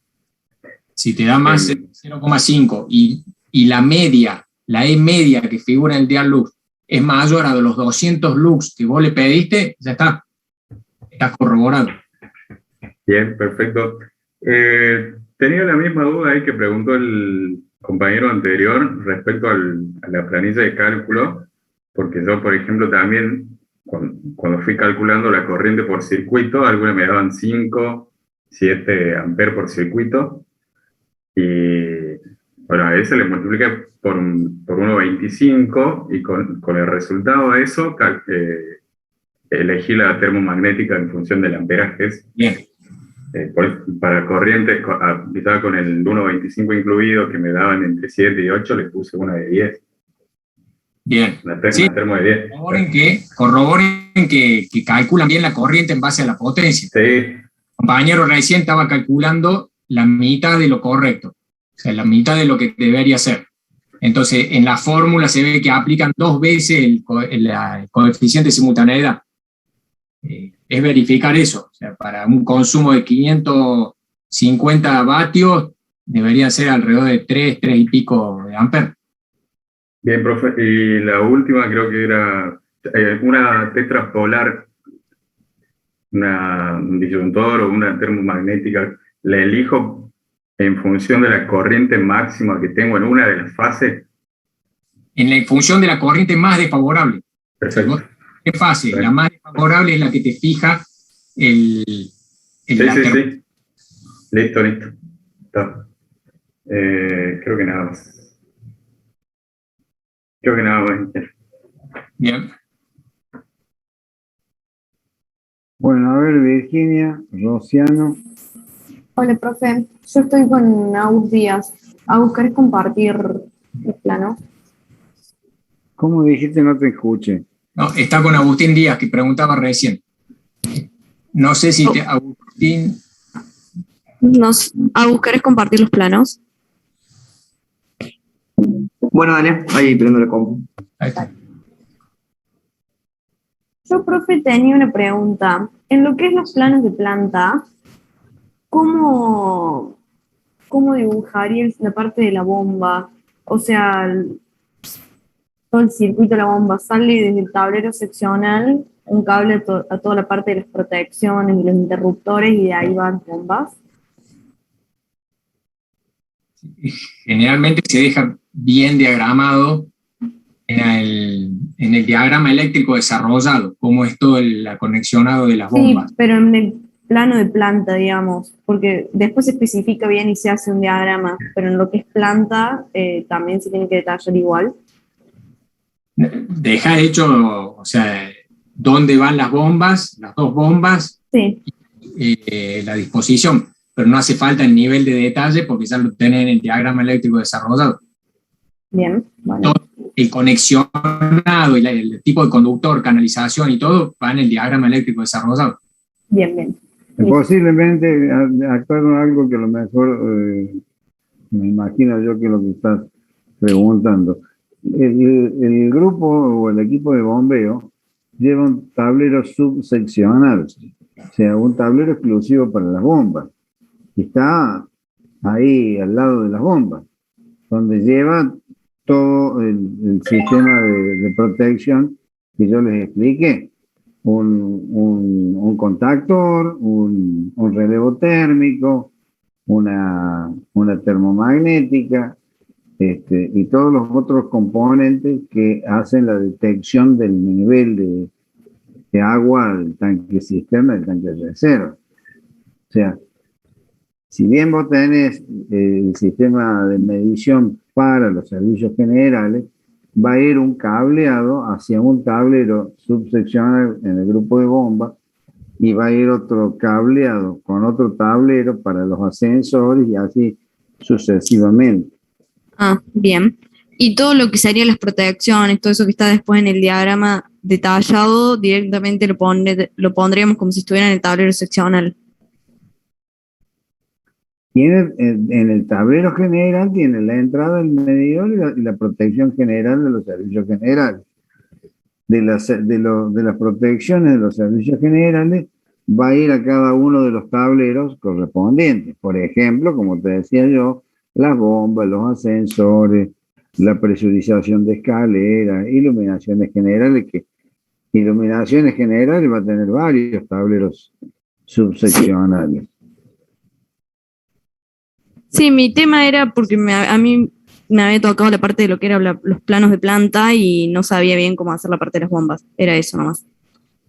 Si te da más 0,5 y la media, la E media que figura en el dial lux, es mayor a los 200 lux que vos le pediste, ya está. Estás corroborado. Bien, perfecto. Tenía la misma duda ahí que preguntó el compañero anterior respecto a la planilla de cálculo, porque yo, por ejemplo, también cuando fui calculando la corriente por circuito, algunas me daban 5, 7 amperes por circuito, y bueno, a ese le multipliqué por 1,25 y con el resultado de eso elegí la termomagnética en función del amperaje. Bien. Para corrientes, estaba con el 1,25 incluido, que me daban entre 7 y 8, le puse una de 10. Bien. Una Sí, termo de 10. corroboren que calculan bien la corriente en base a la potencia. Sí. El compañero recién estaba calculando la mitad de lo correcto, o sea, la mitad de lo que debería ser. Entonces, en la fórmula se ve que aplican 2 veces el coeficiente de simultaneidad. Es verificar eso. O sea, para un consumo de 550 vatios debería ser alrededor de 3 y pico de amperes. Bien, profe. Y la última creo que era una tetrapolar, un disyuntor o una termomagnética. La elijo en función de la corriente máxima que tengo en una de las fases. En función de la corriente más desfavorable. Perfecto. ¿Qué fase? La más desfavorable es la que te fija Sí. Listo. Está. Creo que nada más. Bien. Bueno, a ver, Virginia, Rociano. Hola, profe. Yo estoy con Agus Díaz. Agus, ¿querés compartir el plano? ¿Cómo dijiste? No te escuché. No, está con Agustín Díaz, que preguntaba recién. No sé si Agustín... Agus, ¿querés compartir los planos? Bueno, dale, ahí prendo la compu. Ahí está. Yo, profe, tenía una pregunta. En lo que es los planos de planta, ¿cómo dibujaría la parte de la bomba? O sea, todo el circuito de la bomba sale desde el tablero seccional, un cable a toda la parte de las protecciones y los interruptores, y de ahí van bombas. Generalmente se deja bien diagramado en el diagrama eléctrico desarrollado, cómo es todo el conexionado de las bombas. Sí, pero en el plano de planta, digamos, porque después se especifica bien y se hace un diagrama, pero en lo que es planta también se tiene que detallar igual. Deja hecho, o sea, dónde van las bombas, las 2 bombas, sí. La disposición, pero no hace falta el nivel de detalle porque ya lo tenés en el diagrama eléctrico desarrollado. Bien, bueno. El conexionado y el tipo de conductor, canalización y todo va en el diagrama eléctrico desarrollado. Bien. Posiblemente actuaron algo que a lo mejor me imagino yo que es lo que estás preguntando. El grupo o el equipo de bombeo lleva un tablero subseccional, o sea, un tablero exclusivo para las bombas. Está ahí al lado de las bombas, donde lleva todo el sistema de protección que yo les expliqué. Un contactor, un relevo térmico, una termomagnética, y todos los otros componentes que hacen la detección del nivel de agua del tanque cisterna, del tanque de reserva. O sea, si bien vos tenés el sistema de medición para los servicios generales, va a ir un cableado hacia un tablero subseccional en el grupo de bomba y va a ir otro cableado con otro tablero para los ascensores y así sucesivamente. Ah, bien. Y todo lo que serían las protecciones, todo eso que está después en el diagrama detallado, directamente lo pondríamos como si estuviera en el tablero seccional. Tiene, en el tablero general tiene la entrada del medidor y la protección general de los servicios generales. De las protecciones de los servicios generales va a ir a cada uno de los tableros correspondientes. Por ejemplo, como te decía yo, las bombas, los ascensores, la presurización de escaleras, iluminaciones generales va a tener varios tableros subseccionales. Sí, mi tema era porque a mí me había tocado la parte de lo que eran los planos de planta y no sabía bien cómo hacer la parte de las bombas. Era eso nomás.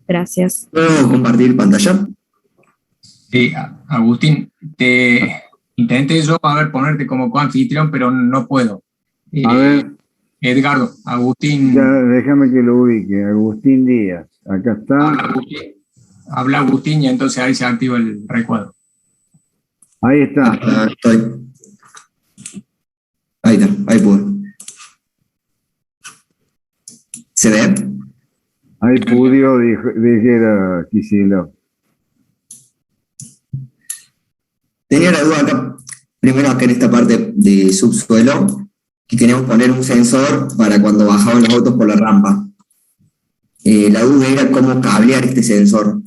Gracias. ¿Puedo compartir pantalla? Sí, Agustín, te intenté yo, ponerte como coanfitrión, pero no puedo. A ver. Edgardo, Agustín. Ya, déjame que lo ubique. Agustín Díaz. Acá está. Habla Agustín y entonces ahí se activa el recuadro. Ahí está. Estoy. Ahí está, ahí pude. ¿Se ve? Ahí pudo, dijera Kicillof. Tenía la duda acá, primero acá en esta parte de subsuelo, que queríamos poner un sensor para cuando bajaban los autos por la rampa. La duda era cómo cablear este sensor.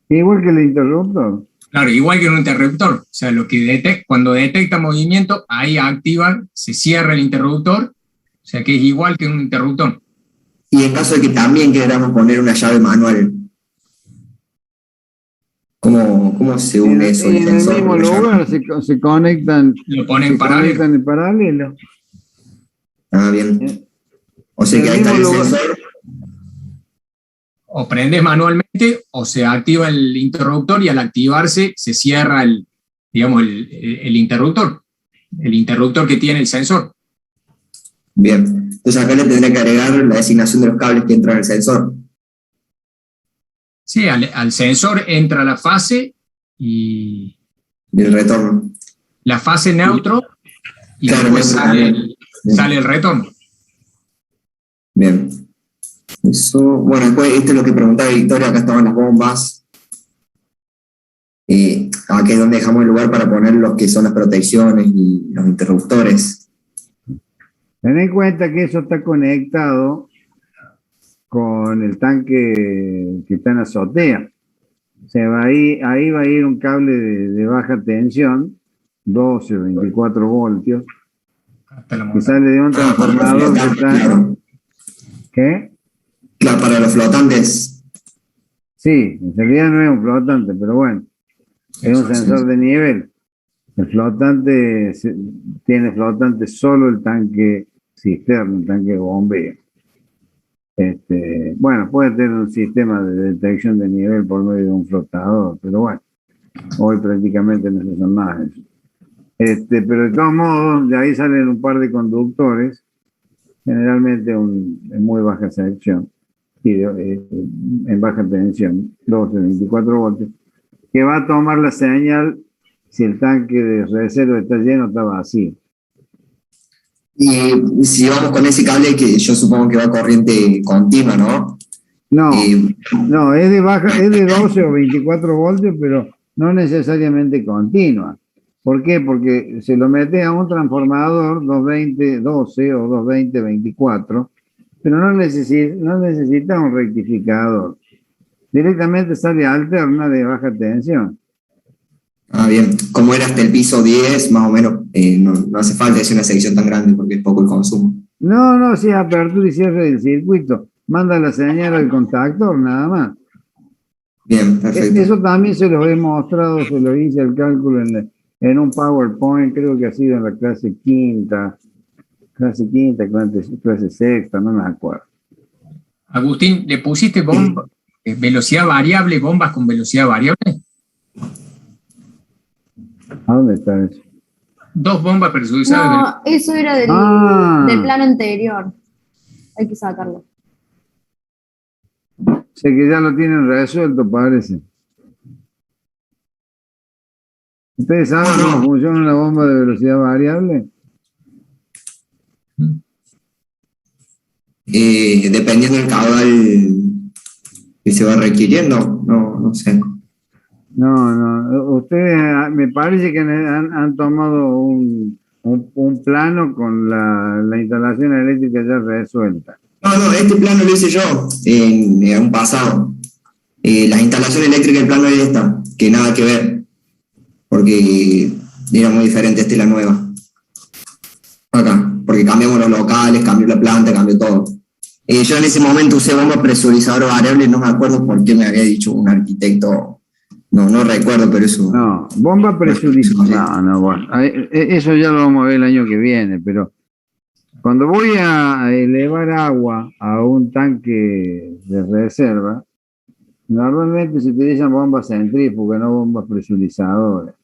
Igual que el interruptor. Claro, igual que un interruptor. O sea, lo que cuando detecta movimiento, ahí activa, se cierra el interruptor. O sea, que es igual que un interruptor. Y en caso de que también queramos poner una llave manual, ¿cómo se une eso? En el mismo lugar se conectan. Lo ponen en paralelo. Ah, bien. O sea que ahí está el sensor. O prendes manualmente o se activa el interruptor y al activarse se cierra el interruptor. El interruptor que tiene el sensor. Bien. Entonces acá le tendré que agregar la designación de los cables que entran al sensor. Sí, al sensor entra la fase y el retorno. La fase neutro y claro, después sale el retorno. Bien. Eso, bueno, después esto es lo que preguntaba Victoria, acá estaban las bombas. Aquí es donde dejamos el lugar para poner los que son las protecciones y los interruptores. Ten en cuenta que eso está conectado con el tanque que está en la azotea. O sea, ahí va a ir un cable de baja tensión, 12 o 24 voltios, que sale de un transformador que está... Claro. ¿Qué? Claro, para los flotantes. Sí, en realidad no es un flotante, pero bueno, es un sensor de nivel. El flotante tiene flotante solo el tanque cisterna, el tanque de bombeo. Bueno, puede tener un sistema de detección de nivel por medio de un flotador, pero bueno, hoy prácticamente no se usan más eso. Pero de todos modos, de ahí salen un par de conductores, generalmente en muy baja sección, y en baja tensión, 12, 24 voltios, que va a tomar la señal si el tanque de reserva está lleno o está vacío. Y si vamos con ese cable que yo supongo que va a corriente continua, ¿no? No, es de 12 o 24 voltios, pero no necesariamente continua. ¿Por qué? Porque se lo mete a un transformador 220 12 o 220 24, pero no necesita un rectificador. Directamente sale alterna de baja tensión. Ah, bien. Como era hasta el piso 10, más o menos, no hace falta hacer una sección tan grande porque es poco el consumo. No, sí, apertura y cierre del circuito. Manda la señal al contactor, nada más. Bien, perfecto. Eso también se lo he mostrado, se lo hice el cálculo en en un PowerPoint, creo que ha sido en la clase quinta, clase sexta, no me acuerdo. Agustín, ¿le pusiste bomba, velocidad variable, bombas con velocidad variable? ¿A dónde está eso? 2 bombas presurizadas. No, eso era del plano anterior. Hay que sacarlo. Sé que ya lo tienen resuelto, parece. ¿Ustedes saben cómo funciona una bomba de velocidad variable? Dependiendo del caudal que se va requiriendo, no sé. No, ustedes me parece que han tomado un plano con la instalación eléctrica ya resuelta. No, este plano lo hice yo en un pasado. La instalación eléctrica del plano es esta, que nada que ver, porque era muy diferente, esta es la nueva. Acá, porque cambiamos los locales, cambió la planta, cambió todo. Yo en ese momento usé bomba presurizadora variable, no me acuerdo por qué me había dicho un arquitecto, no recuerdo, pero eso... No, bomba presurizadora, no, bueno, eso ya lo vamos a ver el año que viene, pero cuando voy a elevar agua a un tanque de reserva, normalmente se utilizan bombas centrífugas, no bombas presurizadoras.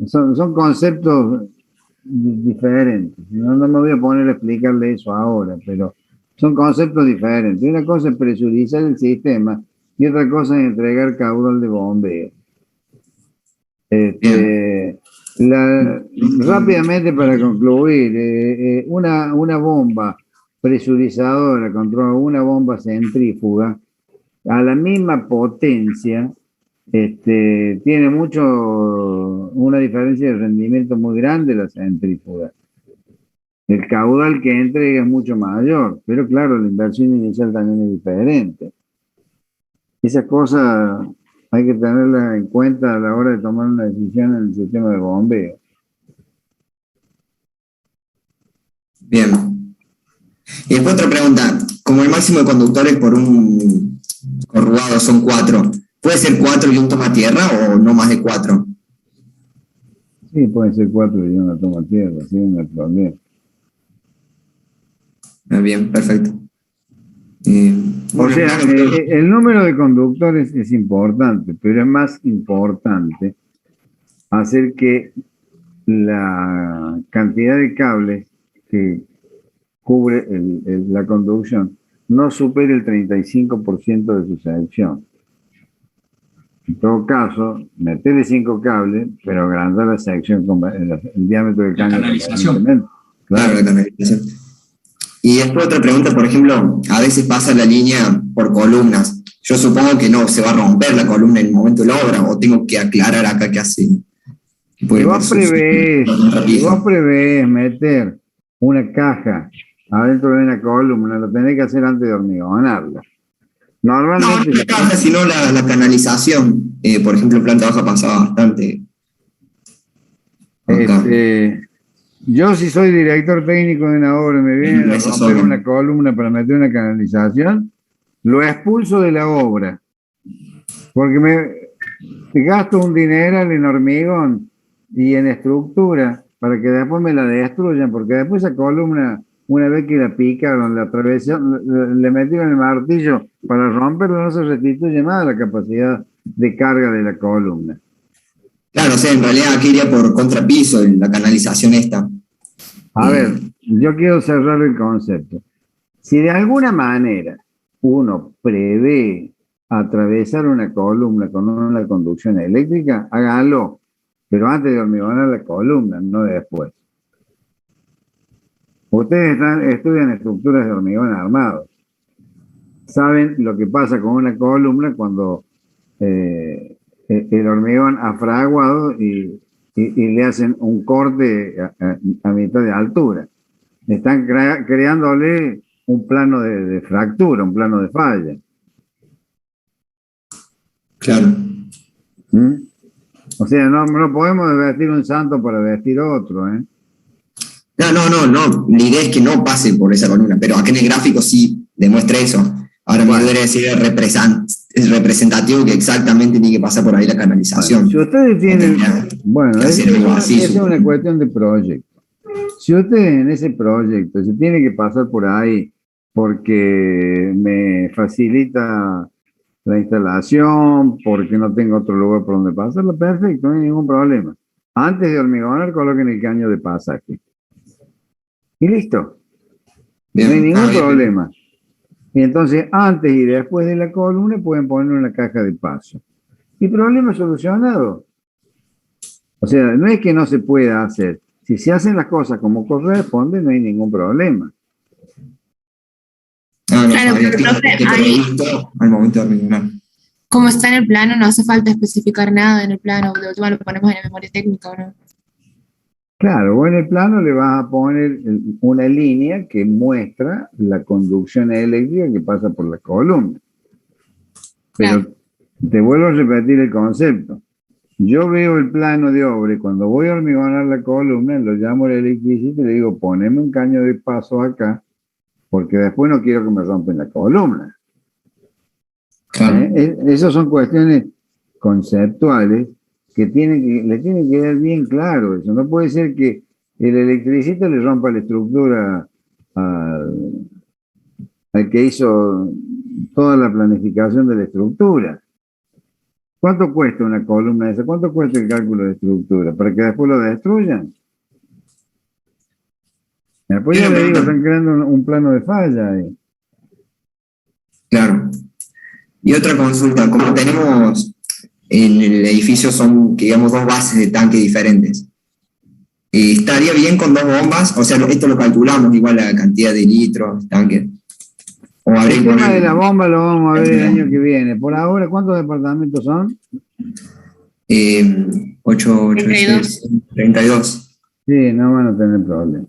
Son conceptos diferentes. No me voy a poner a explicarle eso ahora, pero son conceptos diferentes. Una cosa es presurizar el sistema y otra cosa es entregar caudal de bombeo. Rápidamente para concluir, una bomba presurizadora contra una bomba centrífuga a la misma potencia tiene una diferencia de rendimiento muy grande la centrífuga. El caudal que entrega es mucho mayor, pero claro, la inversión inicial también es diferente. Esas cosas hay que tenerlas en cuenta a la hora de tomar una decisión en el sistema de bombeo. Bien. Y después otra pregunta. Como el máximo de conductores por un corrugado son 4, ¿puede ser 4 y un toma tierra o no más de 4? Sí, pueden ser 4 y una toma tierra, sí, no hay problema. Bien, perfecto. O sea, el número de conductores es importante, pero es más importante hacer que la cantidad de cables que cubre la conducción no supere el 35% de su sección. En todo caso, meterle 5 cables, pero agrandar la sección, el diámetro del caño. La canalización. Claro, la canalización. Y después otra pregunta, por ejemplo, a veces pasa la línea por columnas. Yo supongo que no se va a romper la columna en el momento de la obra, o tengo que aclarar acá qué hace. Si vos prevés meter una caja adentro de una columna, lo tenés que hacer antes de hormigonarla. Normalmente no la caja, sino la canalización. Por ejemplo, en planta baja pasaba bastante. Yo, si soy director técnico de una obra y me vienen a romper una columna para meter una canalización, lo expulso de la obra. Porque me gasto un dineral en hormigón y en estructura para que después me la destruyan, porque después esa columna, una vez que la picaron, la atravesaron, le metieron el martillo para romperlo, no se restituye más la capacidad de carga de la columna. Claro, o sea, en realidad aquí iría por contrapiso la canalización esta. A ver, yo quiero cerrar el concepto. Si de alguna manera uno prevé atravesar una columna con una conducción eléctrica, hágalo, pero antes de hormigonar la columna, no después. Ustedes estudian estructuras de hormigón armado. Saben lo que pasa con una columna cuando el hormigón ha fraguado y le hacen un corte a mitad de altura. Están creándole un plano de fractura, un plano de falla. Claro. O sea, no podemos vestir un santo para vestir otro, ¿eh? No. La idea es que no pase por esa columna, pero acá en el gráfico sí demuestra eso. Ahora me debería decir es representativo que exactamente tiene que pasar por ahí la canalización. Si ustedes tienen, bueno, es una cuestión de proyecto. Si ustedes en ese proyecto se tiene que pasar por ahí porque me facilita la instalación, porque no tengo otro lugar por donde pasarlo, perfecto, no hay ningún problema. Antes de hormigonar, coloquen el caño de pasaje. Y listo. Bien, no hay ningún bien. problema. Y entonces, antes y después de la columna, pueden poner una caja de paso. Y problema solucionado. O sea, no es que no se pueda hacer. Si se hacen las cosas como corresponde, no hay ningún problema. No, Claro, sabía pero, profe, que ahí- previsto al momento de hormigonar. Como está en el plano, no hace falta especificar nada en el plano, de última lo ponemos en la memoria técnica, ¿o no? Claro, vos en el plano le vas a poner una línea que muestra la conducción eléctrica que pasa por la columna. Pero te vuelvo a repetir el concepto. Yo veo el plano de obra y cuando voy a hormigonar la columna, lo llamo al electricista y le digo, poneme un caño de paso acá, porque después no quiero que me rompen la columna. Esas son cuestiones conceptuales que le tienen que dar bien claro eso. No puede ser que el electricista le rompa la estructura al que hizo toda la planificación de la estructura. ¿Cuánto cuesta una columna esa? ¿Cuánto cuesta el cálculo de estructura? ¿Para que después lo destruyan? Después ya le digo, están creando un plano de falla ahí. Claro. Y otra consulta, como tenemos en el edificio son, digamos, dos bases de tanque diferentes. ¿Estaría bien con dos bombas? O sea, esto lo calculamos igual la cantidad de litros, tanque. O El tema de la bomba lo vamos a ver el año que viene. Por ahora, ¿cuántos departamentos son? 8, 32. Sí, no van a tener problema.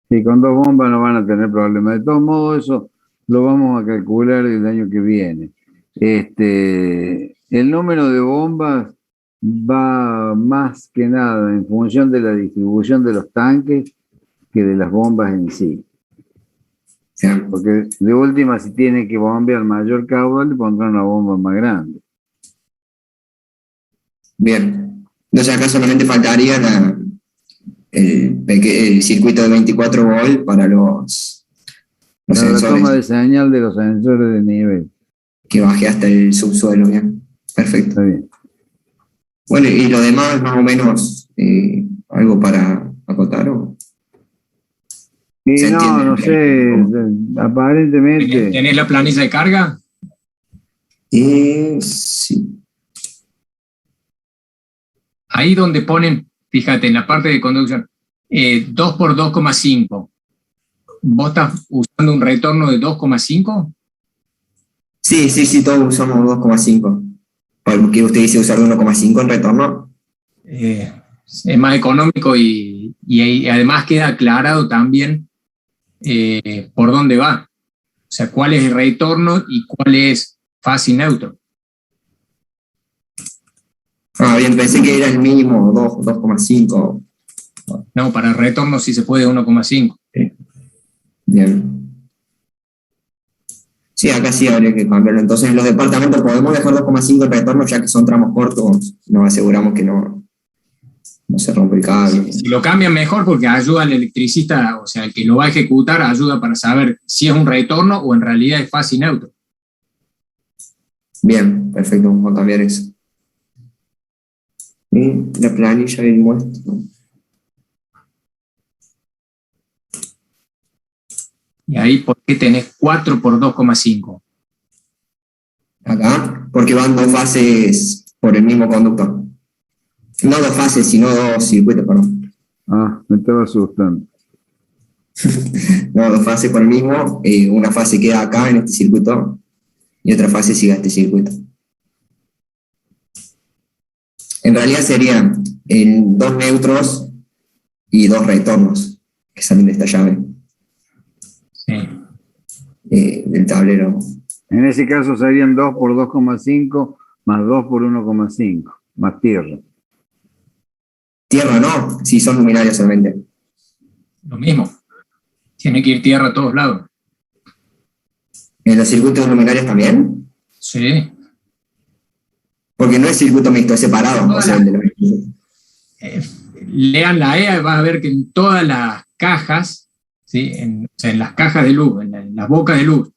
Sí, con dos bombas no van a tener problema. De todos modos, eso lo vamos a calcular el año que viene. El número de bombas va más que nada en función de la distribución de los tanques que de las bombas en sí. Porque de última, si tiene que bombear mayor caudal, le pondrán una bomba más grande. Bien. Entonces acá solamente faltaría el circuito de 24 volt para los Para la sensores. toma de señal de los sensores de nivel. Que baje hasta el subsuelo, bien. Perfecto. Está bien. Bueno, y lo demás, más o menos, algo para acotar, ¿o? Y no sé, aparentemente. ¿Tenés la planilla de carga? Sí. Ahí donde ponen, fíjate, en la parte de conducción, 2 por 2,5. ¿Vos estás usando un retorno de 2,5? Sí, todos usamos 2,5. Porque usted dice usar 1,5 en retorno. Es más económico y además queda aclarado también por dónde va. O sea, cuál es el retorno y cuál es fase y neutro. Bien, pensé que era el mínimo 2,5. No, para el retorno sí se puede 1,5. Bien. Sí, acá sí habría que cambiarlo. Entonces, en los departamentos podemos dejar 2,5 en retorno, ya que son tramos cortos, nos aseguramos que no se rompe el cable. Si lo cambian mejor porque ayuda al electricista, o sea, el que lo va a ejecutar, ayuda para saber si es un retorno o en realidad es fase y neutro. Bien, perfecto, vamos a cambiar eso. Y la planilla del muestro. Y ahí, ¿por qué tenés 4 por 2,5? Acá, porque van dos fases por el mismo conductor. No dos fases, sino dos circuitos, perdón. Me estaba asustando. No, dos fases por el mismo. Una fase queda acá en este circuito y otra fase sigue a este circuito. En realidad serían dos neutros y dos retornos que salen de esta llave. Del tablero. En ese caso serían 2 por 2,5 más 2 por 1,5, más tierra. Tierra no, si son luminarias solamente. Lo mismo. Tiene que ir tierra a todos lados. ¿En los circuitos luminarios también? Sí. Porque no es circuito mixto, es separado. O sea, Lean la EA y vas a ver que en todas las cajas, ¿sí? O sea, en las cajas de luz, en las bocas de luz,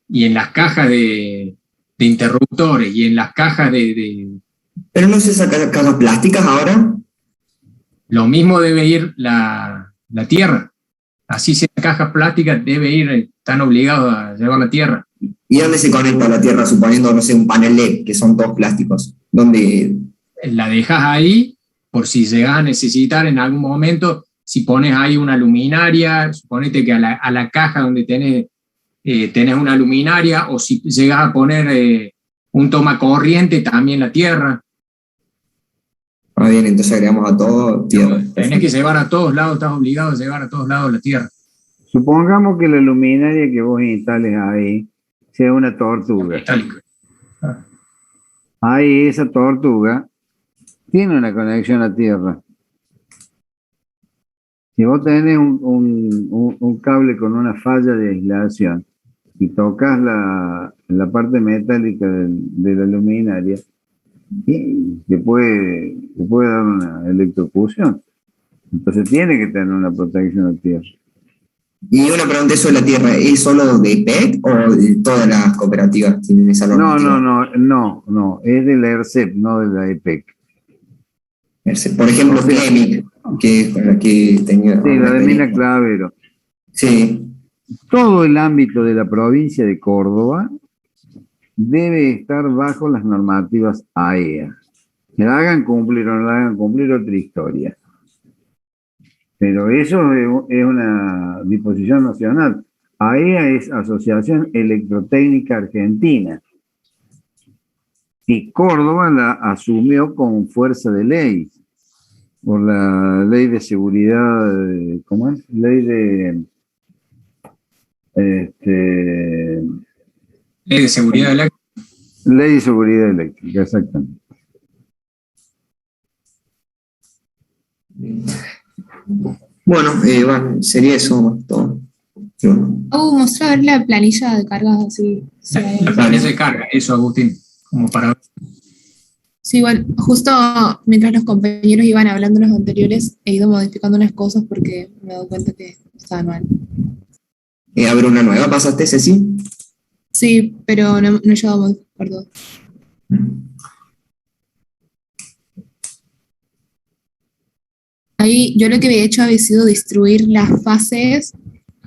y en las cajas de interruptores, y en las cajas ¿Pero no se sacan cajas plásticas ahora? Lo mismo debe ir la tierra. Así sea cajas plásticas, debe ir, están obligados a llevar la tierra. ¿Y dónde se conecta la tierra, suponiendo, no sé, un panel LED, que son todos plásticos? ¿Dónde? La dejas ahí, por si llegas a necesitar en algún momento, si pones ahí una luminaria, suponete que a la caja donde tenés una luminaria, o si llegas a poner un toma corriente, también la tierra. Ah, bien, entonces agregamos a todo tierra. Tenés que llevar a todos lados, estás obligado a llevar a todos lados la tierra. Supongamos que la luminaria que vos instales ahí sea una tortuga. Ahí esa tortuga tiene una conexión a tierra. Si vos tenés un cable con una falla de aislación y tocas la parte metálica de la luminaria, y te puede dar una electrocución. Entonces tiene que tener una protección a tierra. Y una pregunta, ¿eso de la tierra es solo de PEC o de todas las cooperativas tienen esa normativa? No, es de la ERCEP, no de la EPEC. Por ejemplo, CLEMIC, que es con la que tenía... Sí, la de Mina Clavero. Sí. Todo el ámbito de la provincia de Córdoba debe estar bajo las normativas AEA. Que la hagan cumplir o no la hagan cumplir, otra historia. Pero eso es una disposición nacional. AEA es Asociación Electrotécnica Argentina. Y Córdoba la asumió con fuerza de ley, por la ley de seguridad, ¿cómo es? Ley de... Ley de seguridad eléctrica. Ley de seguridad eléctrica, exactamente. Bueno, sería eso todo. Mostrar la planilla de cargas así. La planilla de carga, eso, Agustín, como para... Sí, igual, justo mientras los compañeros iban hablando los anteriores, he ido modificando unas cosas porque me he dado cuenta que estaban mal. ¿A ver una nueva pasaste, Ceci? Sí, pero no he llegado a modificar todo. Ahí yo lo que había hecho había sido distribuir las fases.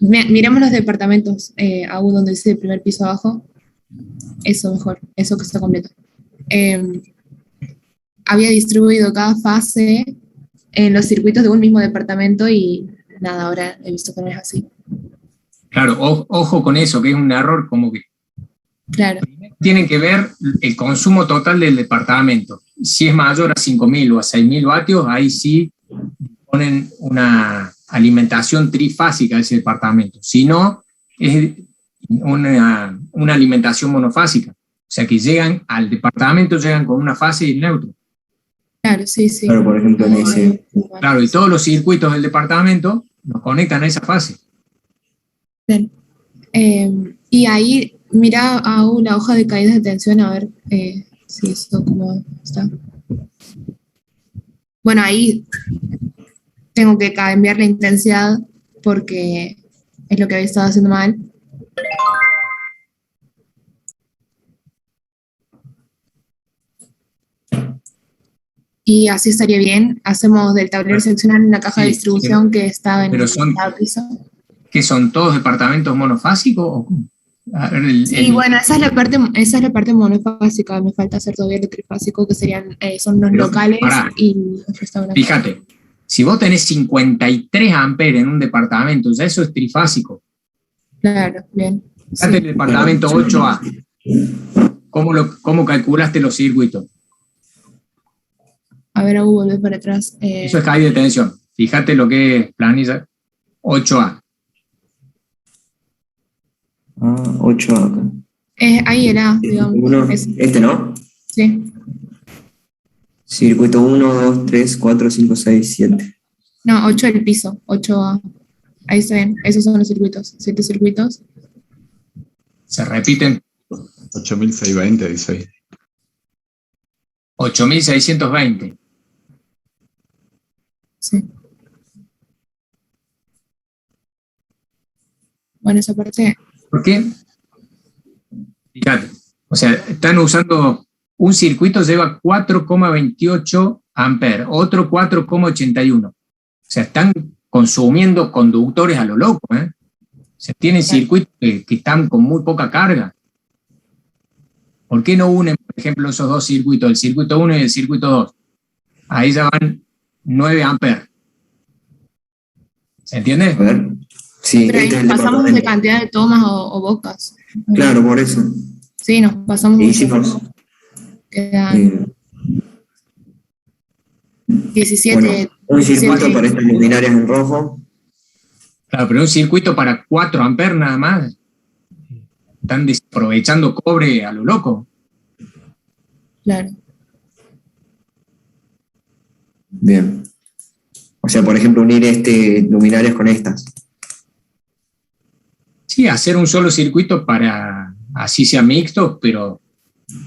Miremos los departamentos, aún donde dice el primer piso abajo. Eso mejor, eso que está completo. Había distribuido cada fase en los circuitos de un mismo departamento y nada, ahora he visto que no es así. Claro, ojo con eso, que es un error como que... Claro. Tienen que ver el consumo total del departamento. Si es mayor a 5.000 o a 6.000 vatios, ahí sí ponen una alimentación trifásica a ese departamento. Si no, es una alimentación monofásica. O sea que llegan al departamento, llegan con una fase y neutro. Claro, sí. Claro, por ejemplo, en ese... Claro, y todos los circuitos del departamento nos conectan a esa fase. Bien. Y ahí, mira a la hoja de caídas de tensión, a ver si esto cómo está. Bueno, ahí tengo que cambiar la intensidad porque es lo que había estado haciendo mal. Y así estaría bien. Hacemos del tablero seccional una caja de distribución que está en el piso. ¿Qué son todos departamentos monofásicos? Sí, bueno, esa es la parte monofásica. Me falta hacer todavía el trifásico, que son los locales y los restaurantes. Fíjate, si vos tenés 53 amperes en un departamento, ya eso es trifásico. Claro, bien. Fíjate el departamento 8A. ¿Cómo calculaste los circuitos? A ver, volver para atrás. Eso es caída de tensión. Fíjate lo que es planilla 8A. 8 acá. Ahí era, digamos. Este, ¿no? Sí. Circuito 1, 2, 3, 4, 5, 6, 7. No, 8 el piso, 8A. Ahí está bien, esos son los circuitos, 7 circuitos. Se repiten. 8620, dice ahí. 8620. Sí. Bueno, esa parte. ¿Por qué? Fíjate, o sea, están usando un circuito, lleva 4,28 amperes, otro 4,81. O sea, están consumiendo conductores a lo loco, ¿eh? O sea, tienen circuitos que están con muy poca carga. ¿Por qué no unen, por ejemplo, esos dos circuitos, el circuito 1 y el circuito 2? Ahí ya van 9 amperes. ¿Se entiende? A ver. Sí, Pero ahí este es nos el pasamos de departamento. cantidad de tomas o bocas. Claro, por eso. Sí, nos pasamos Y mucho. hicimos, Quedan eh, 17. bueno, un circuito para estas luminarias en rojo. Claro, pero un circuito para 4 amperes nada más. Están desaprovechando cobre a lo loco. Claro. Bien. O sea, por ejemplo, unir luminarias con estas. Sí, hacer un solo circuito para así sea mixto, pero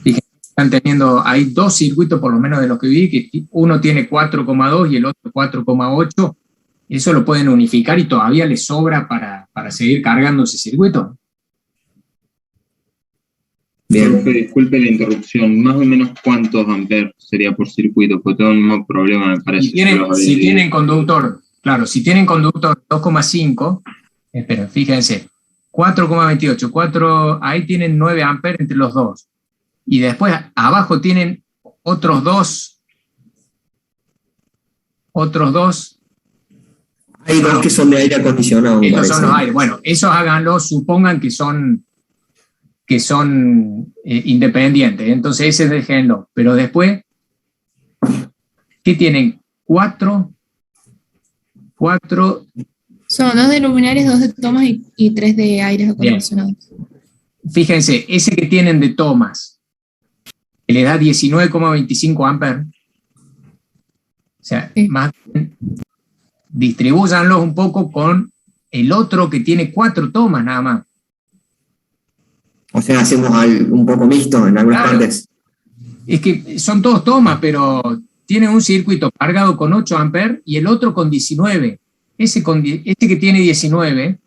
fíjense, están teniendo, hay 2 circuitos por lo menos de los que vi, que uno tiene 4,2 y el otro 4,8. Eso lo pueden unificar y todavía les sobra para seguir cargando ese circuito. Bien. Profe, disculpe la interrupción. Más o menos cuántos amperes sería por circuito, porque tengo el mismo problema, me parece. Si tienen conductor, claro, si tienen conductor 2,5, esperen, fíjense, 4,28, 4, ahí tienen 9 amperes entre los dos. Y después abajo tienen otros dos. Hay dos que son de aire acondicionado. me Estos son parece. los aires. Bueno, esos háganlo, supongan que son independientes. Entonces ese déjenlo. Pero después, ¿qué tienen? 4. Son 2 de luminarias, 2 de tomas y 3 de aires acondicionados. Fíjense, ese que tienen de tomas, que le da 19,25 amperes. O sea, más bien, distribúyanlos un poco con el otro que tiene 4 tomas nada más. O sea, hacemos un poco mixto en algunas partes. Es que son todos tomas, pero tienen un circuito cargado con 8 amperes y el otro con 19. Ese que tiene 19,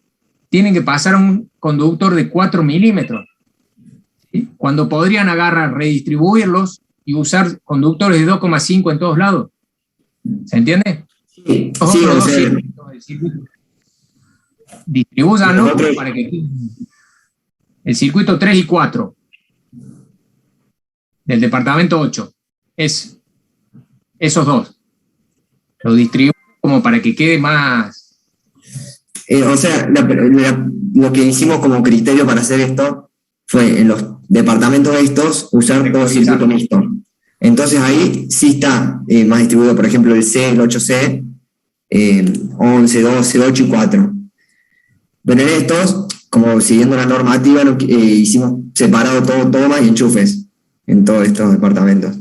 tienen que pasar a un conductor de 4 milímetros. ¿Sí? Cuando podrían agarrar, redistribuirlos y usar conductores de 2,5 en todos lados. ¿Se entiende? Sí, Los sí, otros o dos sea, circuitos del circuito. Distribúyanlo Nosotros- para que el circuito 3 y 4 del departamento 8 es esos dos. Lo distribuyen como para que quede más. o sea, lo que hicimos como criterio para hacer esto fue en los departamentos estos usar todo circuito mixto. Entonces ahí sí está más distribuido, por ejemplo, el C, el 8C, 11, 12, 8 y 4. Pero en estos, como siguiendo la normativa, hicimos separado todo tomas y enchufes en todos estos departamentos.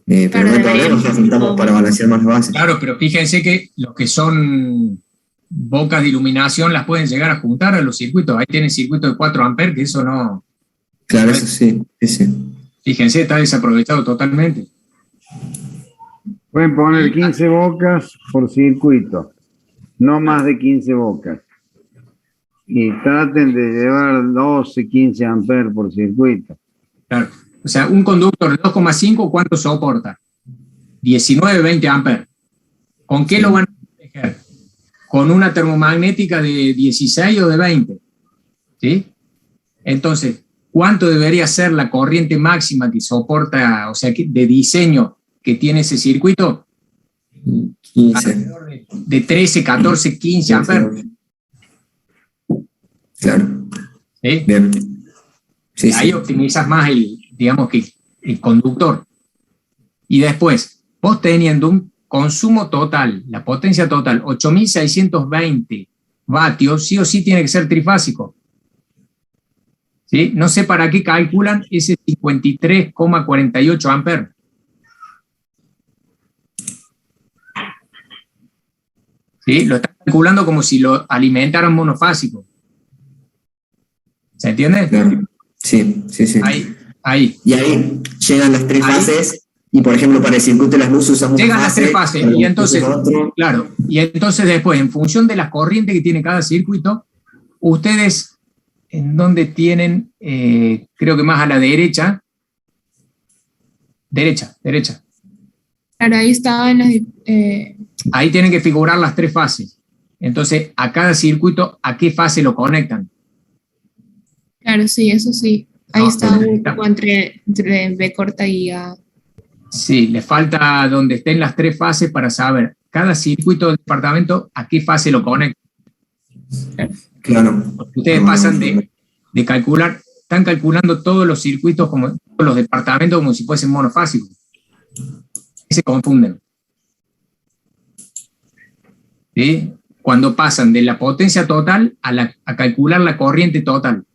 Pero no hay problema, o sea, juntamos para balancear más las bases. Claro, pero fíjense que los que son bocas de iluminación las pueden llegar a juntar a los circuitos. Ahí tienen circuito de 4 amperes, que eso no. Claro, eso sí, sí. Fíjense, está desaprovechado totalmente. Pueden poner 15 bocas por circuito, no más de 15 bocas. Y traten de llevar 12, 15 amperes por circuito. Claro. O sea, un conductor de 2,5, ¿cuánto soporta? 19, 20 amperes. ¿Con qué lo van a proteger? Con una termomagnética de 16 o de 20. ¿Sí? Entonces, ¿cuánto debería ser la corriente máxima que soporta, o sea, de diseño que tiene ese circuito? 15. De 13, 14, 15 amperes. Claro. ¿Sí? Bien. Sí, Ahí sí. optimizas más el conductor. Y después, vos teniendo un consumo total, la potencia total, 8.620 vatios, sí o sí tiene que ser trifásico. ¿Sí? No sé para qué calculan ese 53,48 amperes. ¿Sí? Lo están calculando como si lo alimentaran monofásico. ¿Se entiende? Claro. Sí. Ahí. Y ahí llegan las tres fases. Y por ejemplo, para el circuito de las luces usamos llegan las tres fases. Y entonces, claro, y entonces después, en función de las corrientes que tiene cada circuito, ustedes en donde tienen, creo que más a la derecha. Claro, ahí estaban las... Ahí tienen que figurar las tres fases. Entonces, a cada circuito, ¿a qué fase lo conectan? Claro, sí, eso sí. Ahí está un poco entre B corta y A. Sí, le falta donde estén las tres fases para saber cada circuito del departamento a qué fase lo conecta. Claro. Ustedes pasan de calcular, están calculando todos los circuitos, como todos los departamentos, como si fuesen monofásicos. Se confunden. ¿Sí? Cuando pasan de la potencia total a calcular la corriente total.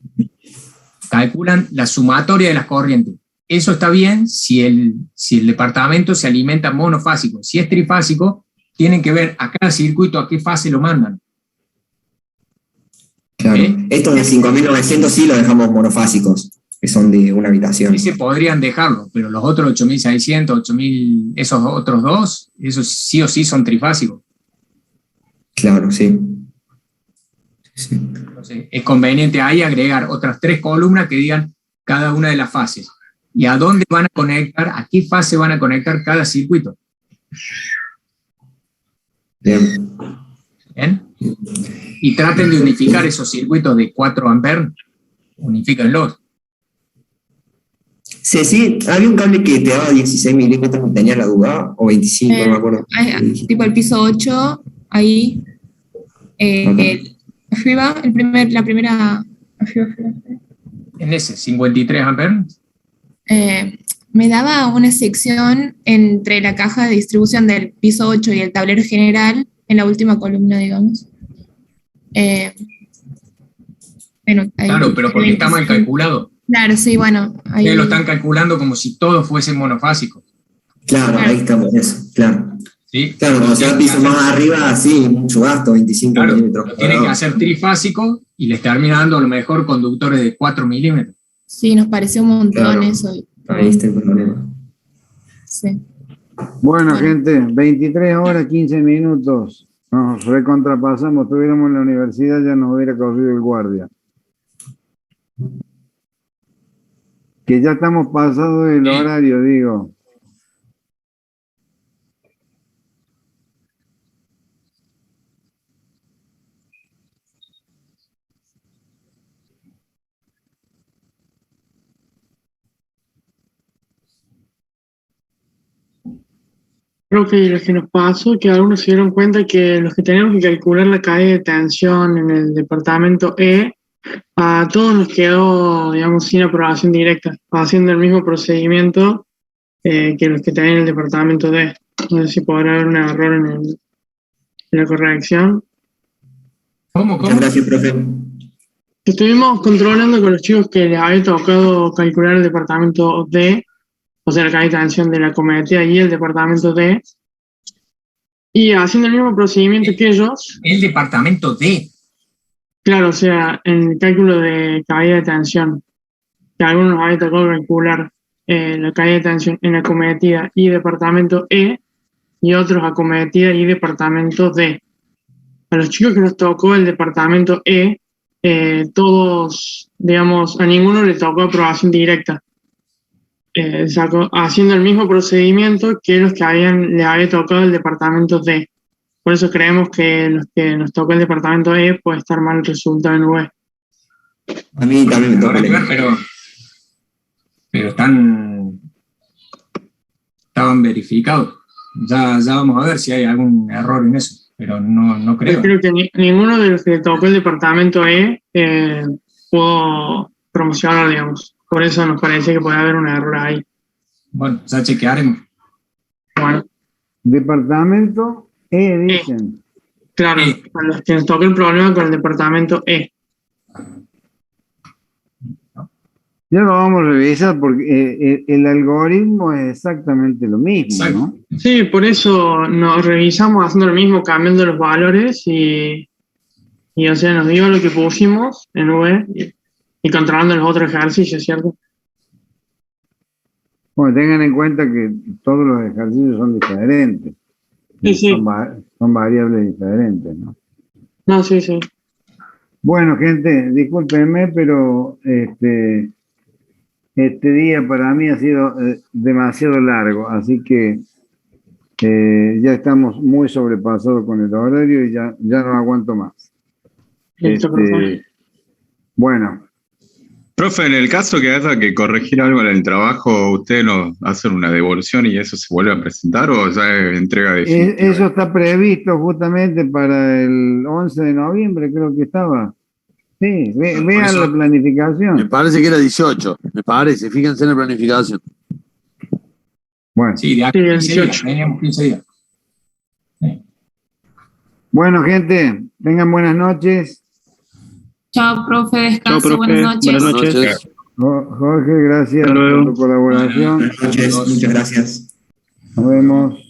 Calculan la sumatoria de las corrientes. Eso está bien si el departamento se alimenta monofásico. Si es trifásico, tienen que ver a cada circuito a qué fase lo mandan. Claro. Estos de 5900 sí los dejamos monofásicos, que son de una habitación. Sí se podrían dejarlo, pero los otros 8600, 8000, esos otros dos, esos sí o sí son trifásicos. Claro, sí. Entonces, es conveniente ahí agregar otras 3 columnas que digan cada una de las fases. ¿Y a dónde van a conectar? ¿A qué fase van a conectar cada circuito? Bien. ¿Bien? Y traten de unificar esos circuitos de 4 amperes. Unifíquenlos. Sí, había un cable que te daba 16 milímetros, tenía la duda, o 25, no me acuerdo. Tipo el piso 8, ahí. Arriba, la primera. Arriba. En ese, 53 amperes. Me daba una sección entre la caja de distribución del piso 8 y el tablero general, en la última columna, digamos. Bueno, claro, pero porque está mal calculado. Claro, sí, bueno. Ahí ustedes lo están calculando como si todos fuesen monofásicos. Claro, ahí estamos, eso, claro. ¿Sí? Claro, cuando se va el piso más arriba, sí, mucho gasto, 25 milímetros. Lo tienen que hacer trifásico y les termina dando a lo mejor conductores de 4 milímetros. Sí, nos pareció un montón Claro. eso. Ahí está el problema. Sí. Bueno, gente, 23 horas, 15 minutos. Nos recontrapasamos. Estuviéramos en la universidad, ya nos hubiera corrido el guardia. Que ya estamos pasados del horario, digo. Creo que lo que nos pasó, que algunos se dieron cuenta que los que tenemos que calcular la caída de tensión en el departamento E, a todos nos quedó, digamos, sin aprobación directa, haciendo el mismo procedimiento que los que tienen en el departamento D. No sé si podrá haber un error en la corrección. ¿Cómo? Muchas gracias, profe. Estuvimos controlando con los chicos que les había tocado calcular el departamento D, o sea, la caída de tensión de la cometida y el departamento D, y haciendo el mismo procedimiento que ellos. El departamento D. Claro, o sea, en el cálculo de caída de tensión, que a algunos nos había tocado calcular la caída de tensión en acometida y departamento E, y otros acometida y departamento D. A los chicos que nos tocó el departamento E, todos, digamos, a ninguno le tocó aprobación directa. Haciendo el mismo procedimiento que los que le había tocado el departamento D. Por eso creemos que los que nos tocó el departamento E puede estar mal el resultado en UE. A mí también me toca. Pero estaban verificados. Ya vamos a ver si hay algún error en eso, pero no creo. Yo creo que ninguno de los que le tocó el departamento E pudo promocionar, digamos. Por eso nos parece que puede haber un error ahí. Bueno, ya chequearemos. Bueno. Departamento E, dicen. Claro, a los que nos tocó el problema con el departamento E. Ya lo vamos a revisar porque el algoritmo es exactamente lo mismo, ¿no? Sí, por eso nos revisamos haciendo lo mismo, cambiando los valores y o sea, nos dio lo que pusimos en UE y controlando los otros ejercicios, ¿cierto? Bueno, tengan en cuenta que todos los ejercicios son diferentes. Sí, sí. Son variables diferentes, ¿no? No, sí, sí. Bueno, gente, discúlpenme, pero este día para mí ha sido demasiado largo, así que ya estamos muy sobrepasados con el horario y ya no aguanto más. Bueno. Profe, en el caso que haya que corregir algo en el trabajo, ¿ustedes nos hacen una devolución y eso se vuelve a presentar o ya es entrega definitiva? Eso está previsto justamente para el 11 de noviembre, creo que estaba. Sí, vean la planificación. Me parece que era 18, me parece, fíjense en la planificación. Bueno. Sí, de aquí 18. Teníamos 15 días. Bueno, gente, tengan buenas noches. Chao, profe, descanse, Chao, profe. buenas noches. Buenas noches. Jorge, gracias por tu colaboración. Buenas noches, muchas gracias. Nos vemos.